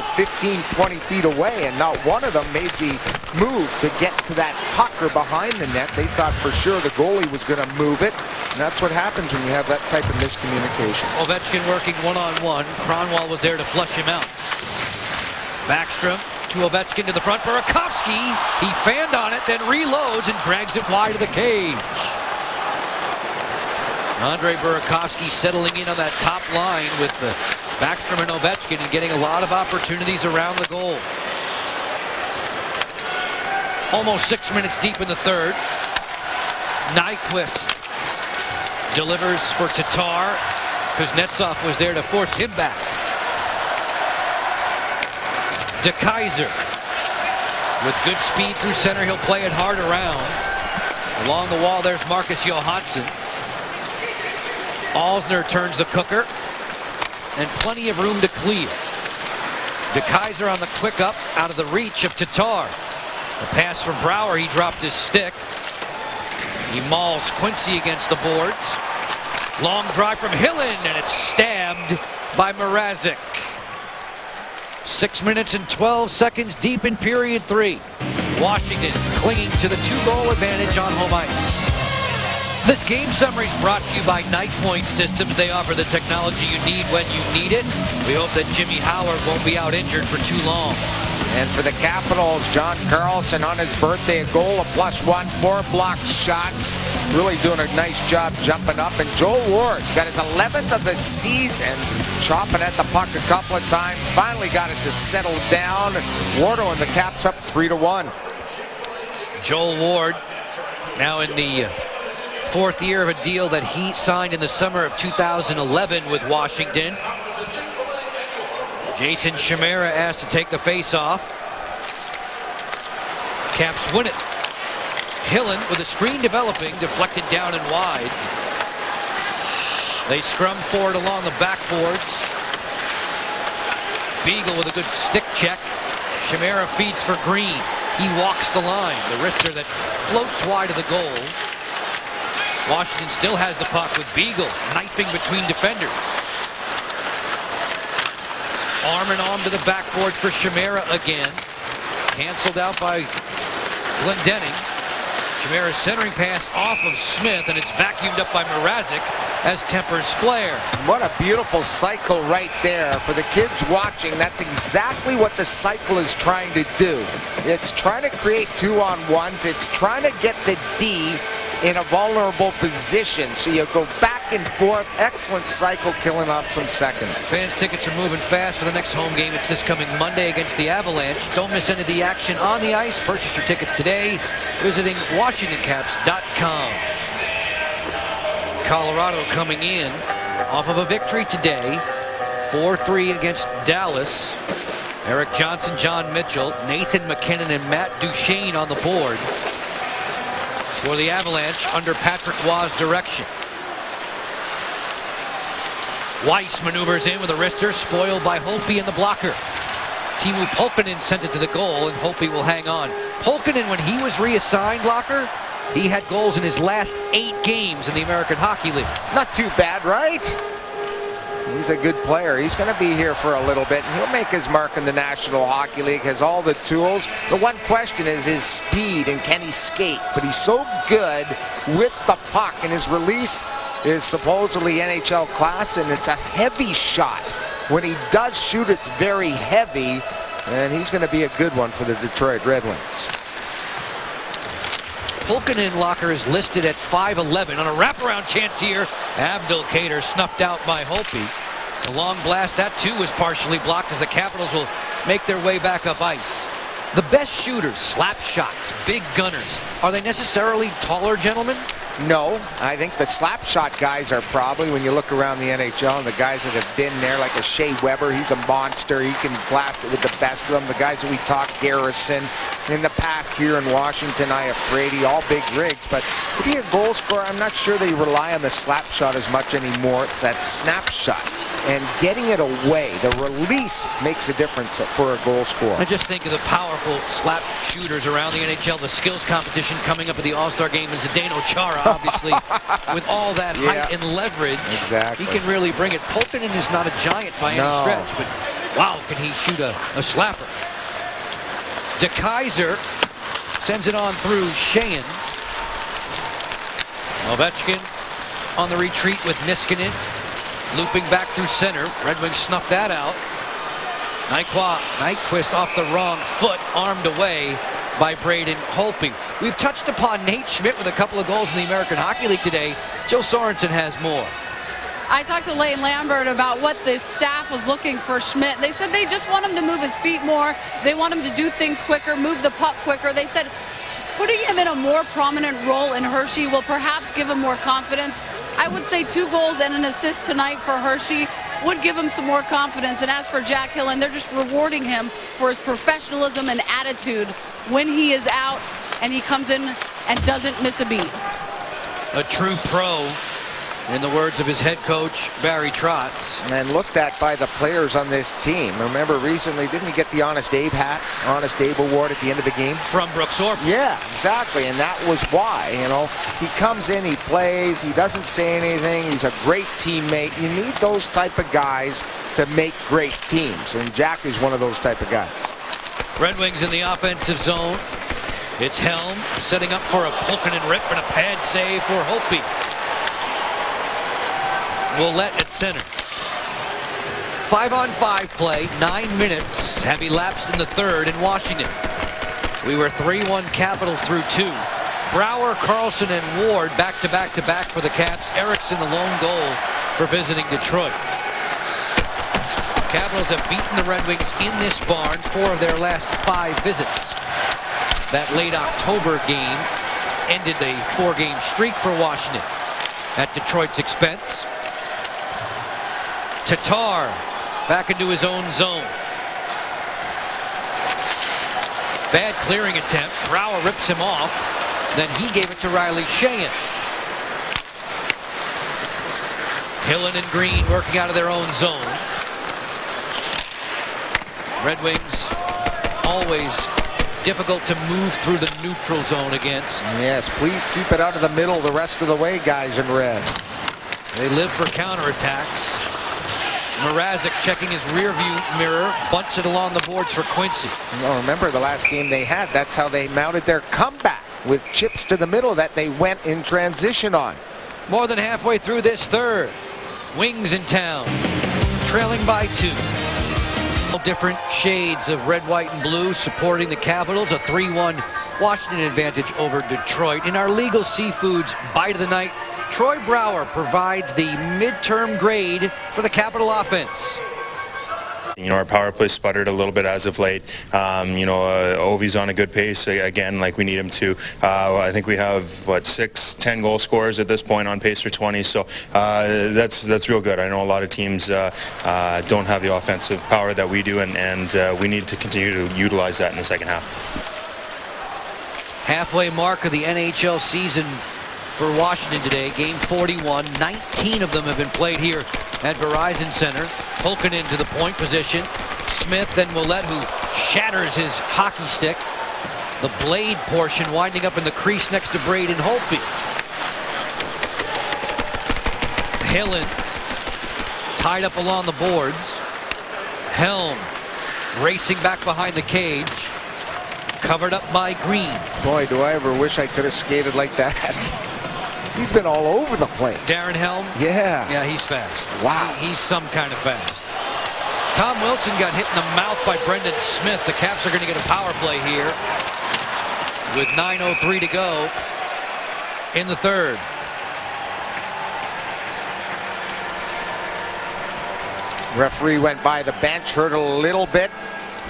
20 feet away, and not one of them made the move to get to that pucker behind the net. They thought for sure the goalie was going to move it, and that's what happens when you have that type of miscommunication. Ovechkin working one-on-one. Kronwall was there to flush him out. Backstrom to Ovechkin to the front. Burakovsky, he fanned on it, then reloads and drags it wide of the cage. Andre Burakovsky settling in on that top line with the Backstrom and Ovechkin and getting a lot of opportunities around the goal. Almost 6 minutes deep in the third. Nyquist delivers for Tatar. Kuznetsov was there to force him back. De Kaiser with good speed through center. He'll play it hard around. Along the wall, there's Marcus Johansson. Alsner turns the cooker. And plenty of room to clear. De Kaiser on the quick up out of the reach of Tatar. The pass from Brouwer, he dropped his stick. He mauls Quincy against the boards. Long drive from Hillen, and it's stabbed by Mrazek. 6 minutes and 12 seconds deep in period 3. Washington clinging to the 2-goal advantage on home ice. This game summary is brought to you by Night Point Systems. They offer the technology you need when you need it. We hope that Jimmy Howard won't be out injured for too long. And for the Capitals, John Carlson on his birthday, a goal, a +1, 4 blocked shots. Really doing a nice job jumping up. And Joel Ward's got his 11th of the season, chopping at the puck a couple of times. Finally got it to settle down. Wardo and the Caps up 3-1. Joel Ward now in the 4th year of a deal that he signed in the summer of 2011 with Washington. Jason Chimera asked to take the face-off. Caps win it. Hillen with a screen developing, deflected down and wide. They scrum forward along the backboards. Beagle with a good stick check. Chimera feeds for Green. He walks the line. The wrister that floats wide of the goal. Washington still has the puck with Beagle knifing between defenders. Arm in arm to the backboard for Chimera again. Canceled out by Glendening. Chimera's centering pass off of Smith, and it's vacuumed up by Mrazek as tempers flare. What a beautiful cycle right there. For the kids watching, that's exactly what the cycle is trying to do. It's trying to create 2-on-1s. It's trying to get the D in a vulnerable position. So you go back and forth. Excellent cycle, killing off some seconds. Fans tickets are moving fast for the next home game. It's this coming Monday against the Avalanche. Don't miss any of the action on the ice. Purchase your tickets today visiting WashingtonCaps.com. Colorado coming in off of a victory today. 4-3 against Dallas. Eric Johnson, John Mitchell, Nathan McKinnon, and Matt Duchene on the board for the Avalanche under Patrick Roy's direction. Weiss maneuvers in with a wrister, spoiled by Holtby in the blocker. Teemu Pulkkinen sent it to the goal, and Holtby will hang on. Pulkkinen, when he was reassigned, Locker, he had goals in his last 8 games in the American Hockey League. Not too bad, right? He's a good player. He's going to be here for a little bit, and he'll make his mark in the National Hockey League. Has all the tools. The one question is his speed and can he skate? But he's so good with the puck, and his release is supposedly NHL class, and it's a heavy shot. When he does shoot, it's very heavy, and he's going to be a good one for the Detroit Red Wings. Pulkkinen, Locker, is listed at 5'11". On a wraparound chance here, Abdelkader snuffed out by Holtby. The long blast, that too was partially blocked as the Capitals will make their way back up ice. The best shooters, slap shots, big gunners, are they necessarily taller gentlemen? No, I think the slap shot guys are probably, when you look around the NHL, and the guys that have been there, like a Shea Weber, he's a monster. He can blast it with the best of them. The guys that we talked, Garrison, in the past here in Washington, Brady, all big rigs. But to be a goal scorer, I'm not sure they rely on the slap shot as much anymore. It's that snapshot. and getting it away. The release makes a difference for a goal scorer. I just think of the powerful slap shooters around the NHL. The skills competition coming up at the All-Star game is Zdeno Chara, obviously, with all that height and leverage. Exactly. He can really bring it. Pulkkinen is not a giant by any stretch, but wow, can he shoot a slapper. De Kaiser sends it on through Sheahan. Ovechkin on the retreat with Niskanen. Looping back through center. Red Wings snuffed that out. Nyquist off the wrong foot, armed away by Braden Holtby. We've touched upon Nate Schmidt with a couple of goals in the American Hockey League today. Joe Sorensen has more. I talked to Lane Lambert about what the staff was looking for Schmidt. They said they just want him to move his feet more. They want him to do things quicker, move the puck quicker. They said putting him in a more prominent role in Hershey will perhaps give him more confidence. I would say 2 goals and an assist tonight for Hershey would give him some more confidence. And as for Jack Hillen, they're just rewarding him for his professionalism and attitude when he is out and he comes in and doesn't miss a beat. A true pro, in the words of his head coach, Barry Trotz. And looked at by the players on this team. Remember recently, didn't he get the Honest Abe hat, Honest Abe award at the end of the game? From Brooks Orpik. Yeah, exactly, and that was why, you know. He comes in, he plays, he doesn't say anything, he's a great teammate. You need those type of guys to make great teams, and Jack is one of those type of guys. Red Wings in the offensive zone. It's Helm setting up for a Pulkkinen rip and a pad save for Holtby. Willett at center. 5-on-5 play, 9 minutes have elapsed in the third in Washington. We were 3-1 Capitals through 2. Brouwer, Carlson, and Ward back to back for the Caps. Eriksson the lone goal for visiting Detroit. Capitals have beaten the Red Wings in this barn 4 of their last 5 visits. That late October game ended a 4-game streak for Washington at Detroit's expense. Tatar back into his own zone. Bad clearing attempt. Brouwer rips him off. Then he gave it to Riley Sheahan. Hillen and Green working out of their own zone. Red Wings always difficult to move through the neutral zone against. Yes, please keep it out of the middle the rest of the way, guys in red. They live for counterattacks. Mrazek checking his rear view mirror, bunts it along the boards for Quincy. Well, remember the last game they had, that's how they mounted their comeback, with chips to the middle that they went in transition on. More than halfway through this third. Wings in town, trailing by 2. Different shades of red, white, and blue supporting the Capitals. A 3-1 Washington advantage over Detroit. In our Legal Seafoods Bite of the Night, Troy Brouwer provides the midterm grade for the Capital offense. You know, our power play sputtered a little bit as of late. You know, Ovi's on a good pace again, like we need him to. I think we have 6-10 goal scorers at this point, on pace for 20. So that's real good. I know a lot of teams don't have the offensive power that we do, and we need to continue to utilize that in the second half. Halfway mark of the NHL season for Washington today. Game 41. 19 of them have been played here at Verizon Center. Pulkkinen to the point position. Smith, then Willett, who shatters his hockey stick. The blade portion winding up in the crease next to Braden Holtby. Hillen tied up along the boards. Helm racing back behind the cage. Covered up by Green. Boy, do I ever wish I could have skated like that. He's been all over the place. Darren Helm? Yeah. Yeah, he's fast. Wow. He's some kind of fast. Tom Wilson got hit in the mouth by Brendan Smith. The Caps are going to get a power play here with 9:03 to go in the third. Referee went by the bench, heard a little bit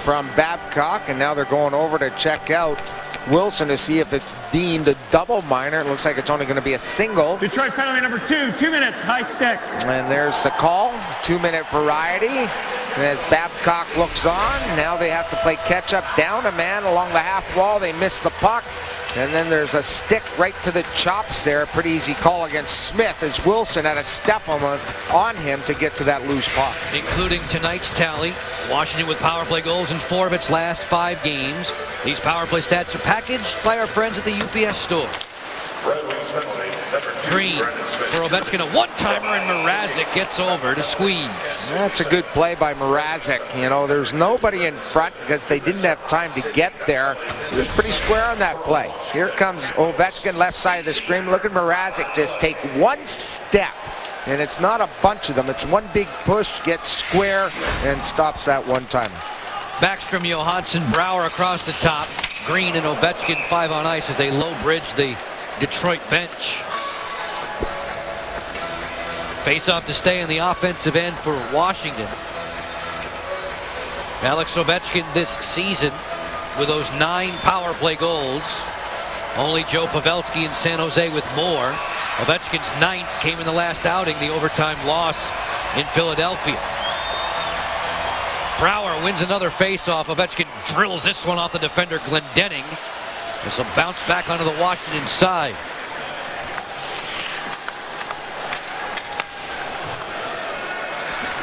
from Babcock, and now they're going over to check out Wilson to see if it's deemed a double minor. It looks like it's only going to be a single. Detroit penalty number 2, 2 minutes, high stick. And there's the call, 2-minute variety. And as Babcock looks on, now they have to play catch up, down a man along the half wall. They miss the puck. And then there's a stick right to the chops there. Pretty easy call against Smith as Wilson had a step on him to get to that loose puck. Including tonight's tally, Washington with power play goals in 4 of its last 5 games. These power play stats are packaged by our friends at the UPS store. Green for Ovechkin, a one-timer, and Mrazek gets over to squeeze. That's a good play by Mrazek. You know, there's nobody in front because they didn't have time to get there. He was pretty square on that play. Here comes Ovechkin, left side of the screen. Look at Mrazek just take one step. And it's not a bunch of them. It's one big push, gets square, and stops that one-timer. Backstrom, Johansson, Brouwer across the top. Green and Ovechkin 5 on ice as they low bridge the Detroit bench. Face-off to stay in the offensive end for Washington. Alex Ovechkin this season with those 9 power play goals. Only Joe Pavelski in San Jose with more. Ovechkin's 9th came in the last outing, the overtime loss in Philadelphia. Brouwer wins another face-off. Ovechkin drills this one off the defender Glendening. This will bounce back onto the Washington side.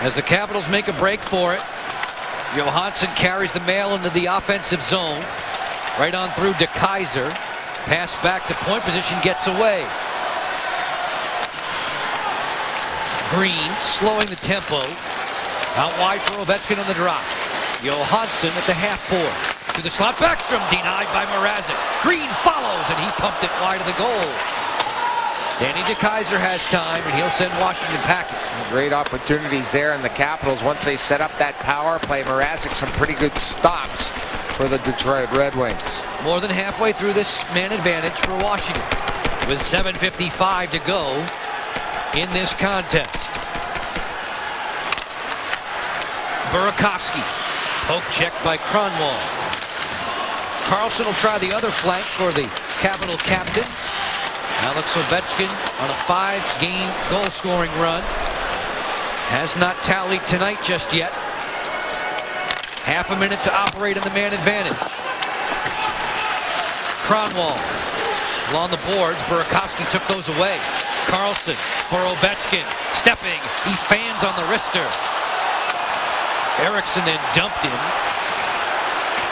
As the Capitals make a break for it, Johansson carries the mail into the offensive zone. Right on through De Keyser. Pass back to point position, gets away. Green slowing the tempo. Out wide for Ovechkin on the drop. Johansson at the half board. To the slot, Backstrom denied by Mrazek. Green follows, and he pumped it wide of the goal. Danny De Keyser has time, and he'll send Washington packing. Great opportunities there in the Capitals once they set up that power play. Mrazek some pretty good stops for the Detroit Red Wings. More than halfway through this man advantage for Washington with 7:55 to go in this contest. Burakovsky, poke check by Kronwall. Carlson will try the other flank for the Capital captain. Alex Ovechkin on a 5-game goal-scoring run. Has not tallied tonight just yet. Half a minute to operate in the man advantage. Kronwall along the boards. Burakovsky took those away. Carlson for Ovechkin. Stepping. He fans on the wrister. Eriksson then dumped him.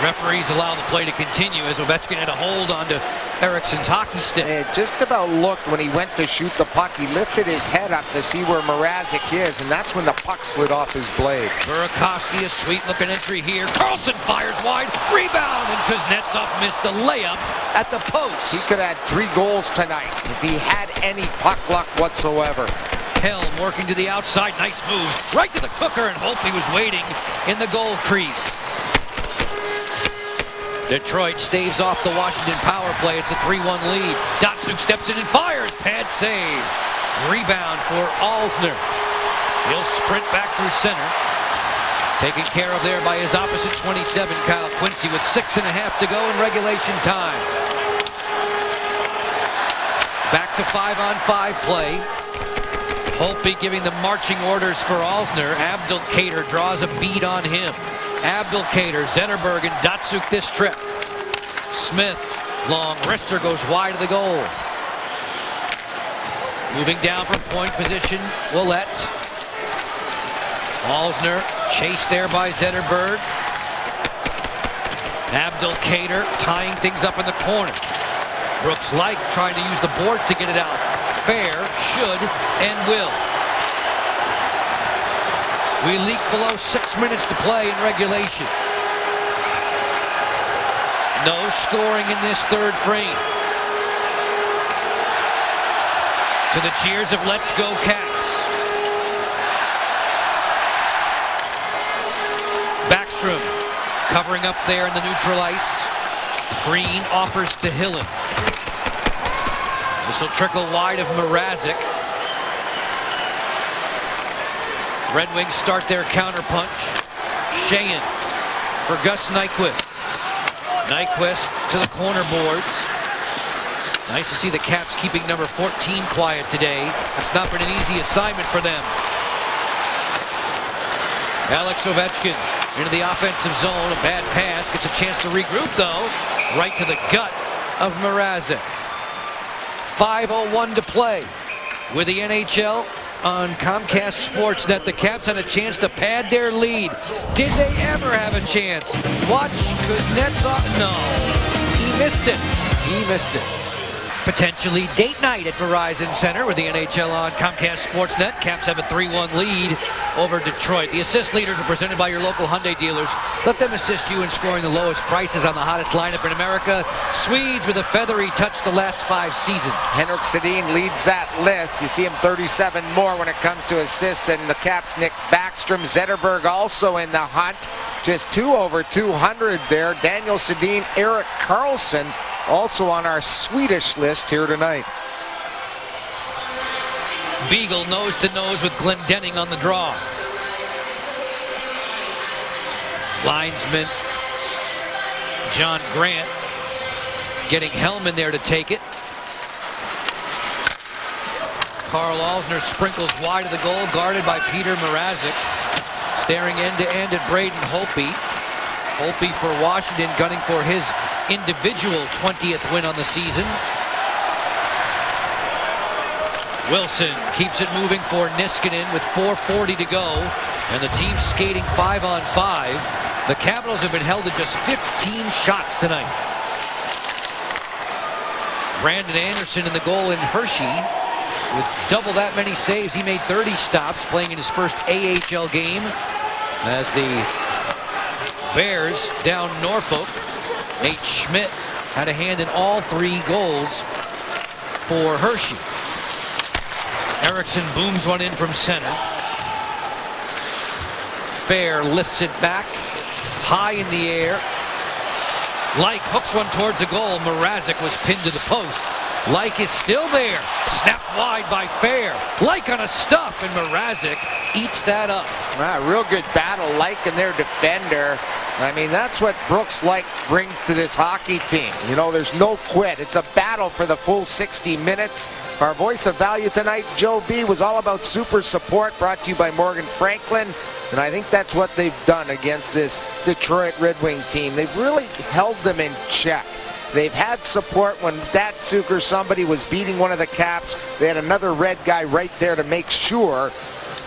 Referees allow the play to continue as Ovechkin had a hold onto Eriksson's hockey stick. It just about looked when he went to shoot the puck. He lifted his head up to see where Mrazek is, and that's when the puck slid off his blade. Burakovsky, a sweet-looking entry here. Carlson fires wide. Rebound, and Kuznetsov missed a layup at the post. He could have had 3 goals tonight if he had any puck luck whatsoever. Helm working to the outside. Nice move. Right to the cooker, and Holtby was waiting in the goal crease. Detroit staves off the Washington power play. It's a 3-1 lead. Datsuk steps in and fires. Pad save. Rebound for Alzner. He'll sprint back through center. Taken care of there by his opposite 27, Kyle Quincy, with 6.5 to go in regulation time. Back to 5-on-5 play. Holtby giving the marching orders for Alzner. Abdelkader draws a bead on him. Abdelkader, Zetterberg, and Datsuk this trip. Smith, long wrister, goes wide of the goal. Moving down from point position, Ouellette. Alzner, chased there by Zetterberg. Abdelkader tying things up in the corner. Brooks Laich trying to use the board to get it out. Fair, should, and will. We leak below 6 minutes to play in regulation. No scoring in this third frame. To the cheers of "Let's go Caps." Backstrom covering up there in the neutral ice. Green offers to Hillen. This will trickle wide of Mrazek. Red Wings start their counterpunch. Sheahan for Gus Nyquist. Nyquist to the corner boards. Nice to see the Caps keeping number 14 quiet today. It's not been an easy assignment for them. Alex Ovechkin into the offensive zone. A bad pass. Gets a chance to regroup, though. Right to the gut of Mrazek. 5:01 to play with the NHL on Comcast Sportsnet. The Caps had a chance to pad their lead. Did they ever have a chance? Watch Kuznetsov. No, he missed it. He missed it. Potentially date night at Verizon Center with the NHL on Comcast Sportsnet. Caps have a 3-1 lead over Detroit. The assist leaders are presented by your local Hyundai dealers. Let them assist you in scoring the lowest prices on the hottest lineup in America. Swedes with a feathery touch the last 5 seasons. Henrik Sedin leads that list. You see him 37 more when it comes to assists than the Caps' Nick Backstrom. Zetterberg also in the hunt. Just 2 over 200 there. Daniel Sedin, Erik Karlsson also on our Swedish list here tonight. Beagle nose to nose with Glendening on the draw. Linesman John Grant getting Hellman there to take it. Carl Alsner sprinkles wide of the goal, guarded by Peter Mrazek. Staring end to end at Braden Holtby. Holtby for Washington, gunning for his individual 20th win on the season. Wilson keeps it moving for Niskanen with 4:40 to go, and the team skating 5-on-5. The Capitals have been held to just 15 shots tonight. Brandon Anderson in the goal, in Hershey with double that many saves. He made 30 stops, playing in his first AHL game as the Bears down Norfolk. Nate Schmidt had a hand in all 3 goals for Hershey. Eriksson booms one in from center. Fair lifts it back high in the air. Like hooks one towards the goal. Mrazek was pinned to the post. Like is still there. Snapped wide by Fair. Like on a stuff, and Mrazek eats that up. Real good battle, Like and their defender. I mean, that's what Brooks Laich brings to this hockey team. You know, there's no quit. It's a battle for the full 60 minutes. Our voice of value tonight, Joe B, was all about super support, brought to you by Morgan Franklin. And I think that's what they've done against this Detroit Red Wing team. They've really held them in check. They've had support when Datsuk or somebody was beating one of the Caps. They had another red guy right there to make sure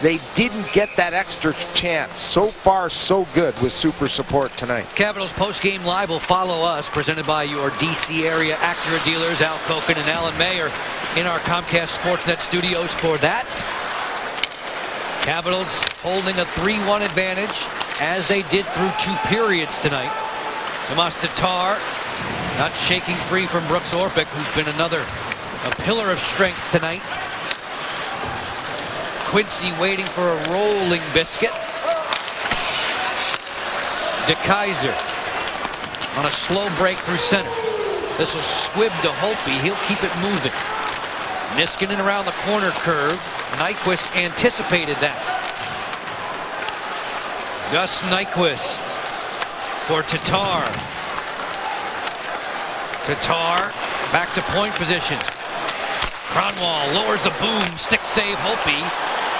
they didn't get that extra chance. So far, so good with super support tonight. Capitals post-game live will follow us, presented by your DC area Acura dealers, Al Koken and Alan Mayer, in our Comcast Sportsnet studios for that. Capitals holding a 3-1 advantage, as they did through 2 periods tonight. Tomas Tatar not shaking free from Brooks Orpik, who's been a pillar of strength tonight. Quincy waiting for a rolling biscuit. DeKaiser on a slow break through center. This will squib to Holtby. He'll keep it moving. Niskanen around the corner curve. Nyquist anticipated that. Gus Nyquist for Tatar. Tatar back to point position. Kronwall lowers the boom. Stick save. Holtby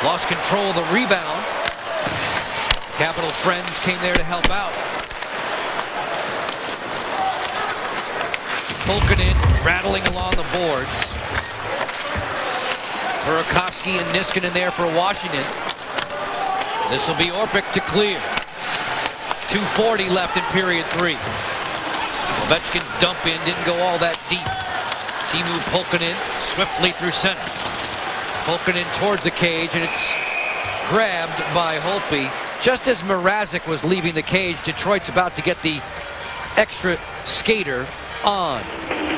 lost control of the rebound. Capital friends came there to help out. Pulkkinen rattling along the boards. Burakovsky and Niskanen there for Washington. This will be Orpik to clear. 2:40 left in period 3. Ovechkin dump in, didn't go all that deep. Teemu Pulkkinen swiftly through center. Pulkkinen towards the cage, and it's grabbed by Holtby. Just as Mrazek was leaving the cage, Detroit's about to get the extra skater on.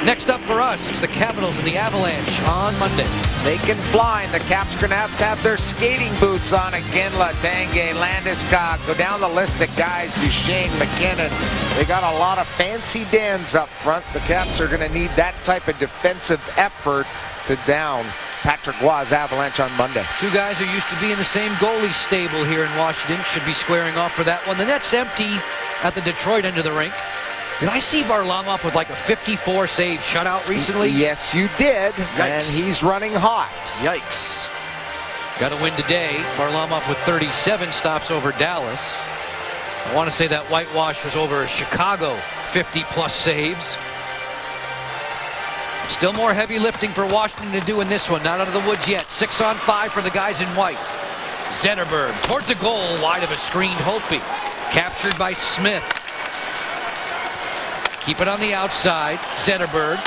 Next up for us, it's the Capitals and the Avalanche on Monday. They can fly, and the Caps are going to have their skating boots on again. Latangue, Landeskog, go down the list of guys. Duchesne, McKinnon. They got a lot of fancy Dans up front. The Caps are going to need that type of defensive effort to down Patrick Roy's Avalanche on Monday. 2 guys who used to be in the same goalie stable here in Washington should be squaring off for that one. The net's empty at the Detroit end of the rink. Did I see Varlamov with like a 54 save shutout recently? Yes, you did. Yikes. And he's running hot. Yikes. Got to win today. Varlamov with 37 stops over Dallas. I want to say that whitewash was over Chicago, 50-plus saves. Still more heavy lifting for Washington to do in this one. Not out of the woods yet. 6-on-5 for the guys in white. Zetterberg towards the goal, wide of a screened Holtby. Captured by Smith. Keep it on the outside. Zetterberg.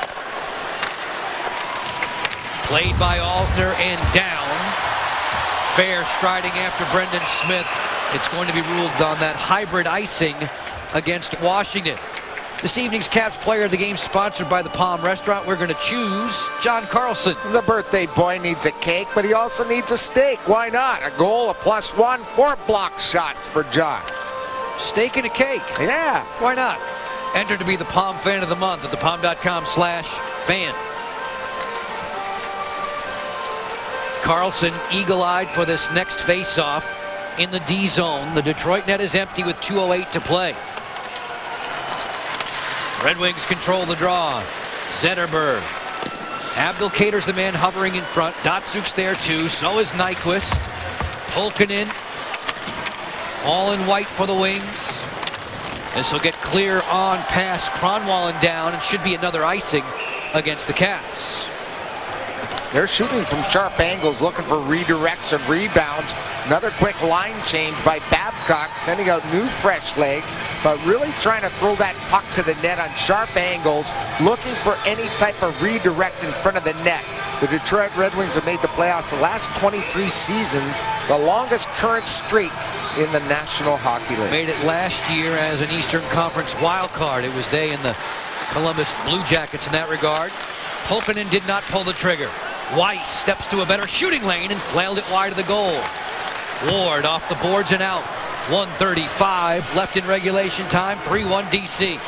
Played by Alsner and down. Fair striding after Brendan Smith. It's going to be ruled on that hybrid icing against Washington. This evening's Caps Player of the Game sponsored by the Palm Restaurant. We're going to choose John Carlson. The birthday boy needs a cake, but he also needs a steak. Why not? A goal, a +1, 4 block shots for John. Steak and a cake. Yeah. Why not? Enter to be the Palm Fan of the Month at thepalm.com/fan. Carlson eagle-eyed for this next face-off in the D zone. The Detroit net is empty with 2:08 to play. Red Wings control the draw. Zetterberg. Abdelkader's the man hovering in front. Datsuk's there too. So is Nyquist. Pulkkinen. All in white for the Wings. This will get clear on past Kronwall and down, and should be another icing against the Caps. They're shooting from sharp angles, looking for redirects and rebounds. Another quick line change by Babcock, sending out new fresh legs, but really trying to throw that puck to the net on sharp angles, looking for any type of redirect in front of the net. The Detroit Red Wings have made the playoffs the last 23 seasons, the longest current streak in the National Hockey League. Made it last year as an Eastern Conference wild card. It was they and the Columbus Blue Jackets in that regard. Pulkkinen did not pull the trigger. Weiss steps to a better shooting lane and flailed it wide of the goal. Ward off the boards and out. 1:35 left in regulation time. 3-1 DC.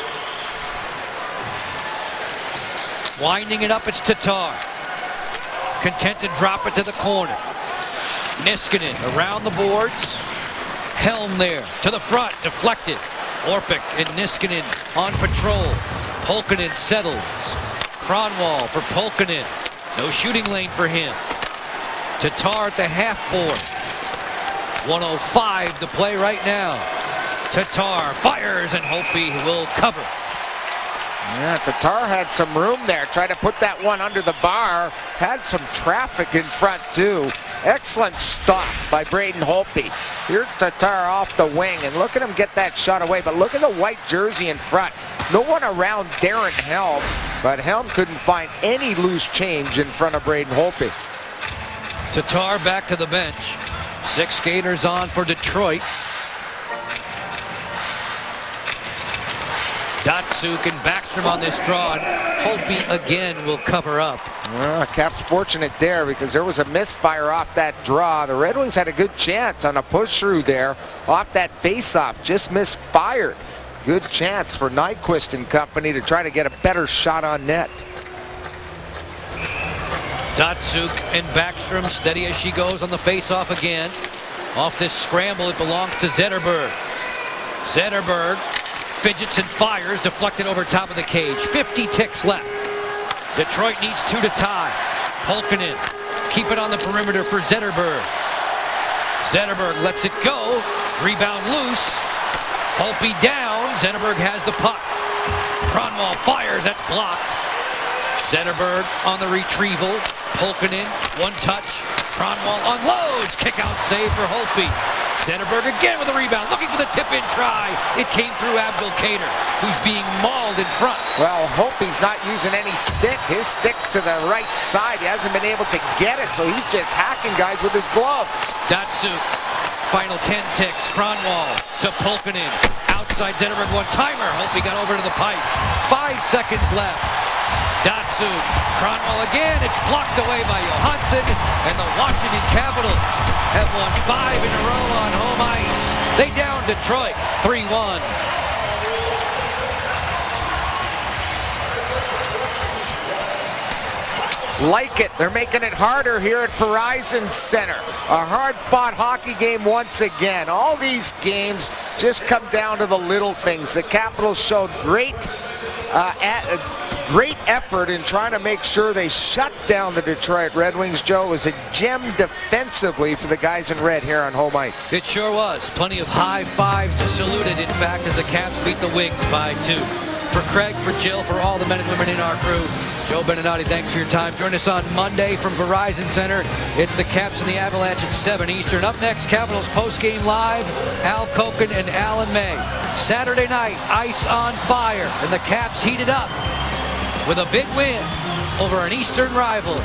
Winding it up, it's Tatar. Content to drop it to the corner. Niskanen around the boards. Helm there to the front, deflected. Orpik and Niskanen on patrol. Pulkkinen settles. Kronwall for Pulkkinen. No shooting lane for him. Tatar at the half board. 1:05 to play right now. Tatar fires and Holtby will cover. Yeah, Tatar had some room there. Tried to put that one under the bar. Had some traffic in front too. Excellent stop by Braden Holtby. Here's Tatar off the wing, and look at him get that shot away. But look at the white jersey in front. No one around Darren Helm, but Helm couldn't find any loose change in front of Braden Holtby. Tatar back to the bench. 6 skaters on for Detroit. Datsuk and Backstrom on this draw. Holtby again will cover up. Caps fortunate there because there was a misfire off that draw. The Red Wings had a good chance on a push through there off that face-off. Just misfired. Good chance for Nyquist and company to try to get a better shot on net. Datsuk and Backstrom steady as she goes on the face-off again. Off this scramble, it belongs to Zetterberg. Zetterberg fidgets and fires, deflected over top of the cage. 50 ticks left. Detroit needs 2 to tie. Pulkkinen keep it on the perimeter for Zetterberg. Zetterberg lets it go. Rebound loose. Holtby down. Zetterberg has the puck. Kronwall fires. That's blocked. Zetterberg on the retrieval. Pulkkinen, one touch. Kronwall unloads. Kick out save for Holtby. Zetterberg again with a rebound. Looking for the tip-in try. It came through Abdelkader, who's being mauled in front. Well, Holtby's not using any stick. His stick's to the right side. He hasn't been able to get it, so he's just hacking guys with his gloves. Datsuk. Final 10 ticks. Kronwall to Pulkkinen. Outside Zetterberg one-timer. Holtby got over to the pipe. 5 seconds left. Datsuk. Kronwall again. It's blocked away by Johansson. And the Washington Capitals have won 5 in a row on home ice. They down Detroit 3-1. Like it. They're making it harder here at Verizon Center. A hard-fought hockey game once again. All these games just come down to the little things. The Capitals showed great effort in trying to make sure they shut down the Detroit Red Wings. Joe, was a gem defensively for the guys in red here on home ice. It sure was. Plenty of high fives to salute it, in fact, as the Caps beat the Wings by 2. For Craig, for Jill, for all the men and women in our crew, Joe Beninati, thanks for your time. Join us on Monday from Verizon Center. It's the Caps and the Avalanche at 7 Eastern. Up next, Capitals postgame live. Al Koken and Alan May. Saturday night, ice on fire, and the Caps heated up with a big win over an Eastern rival.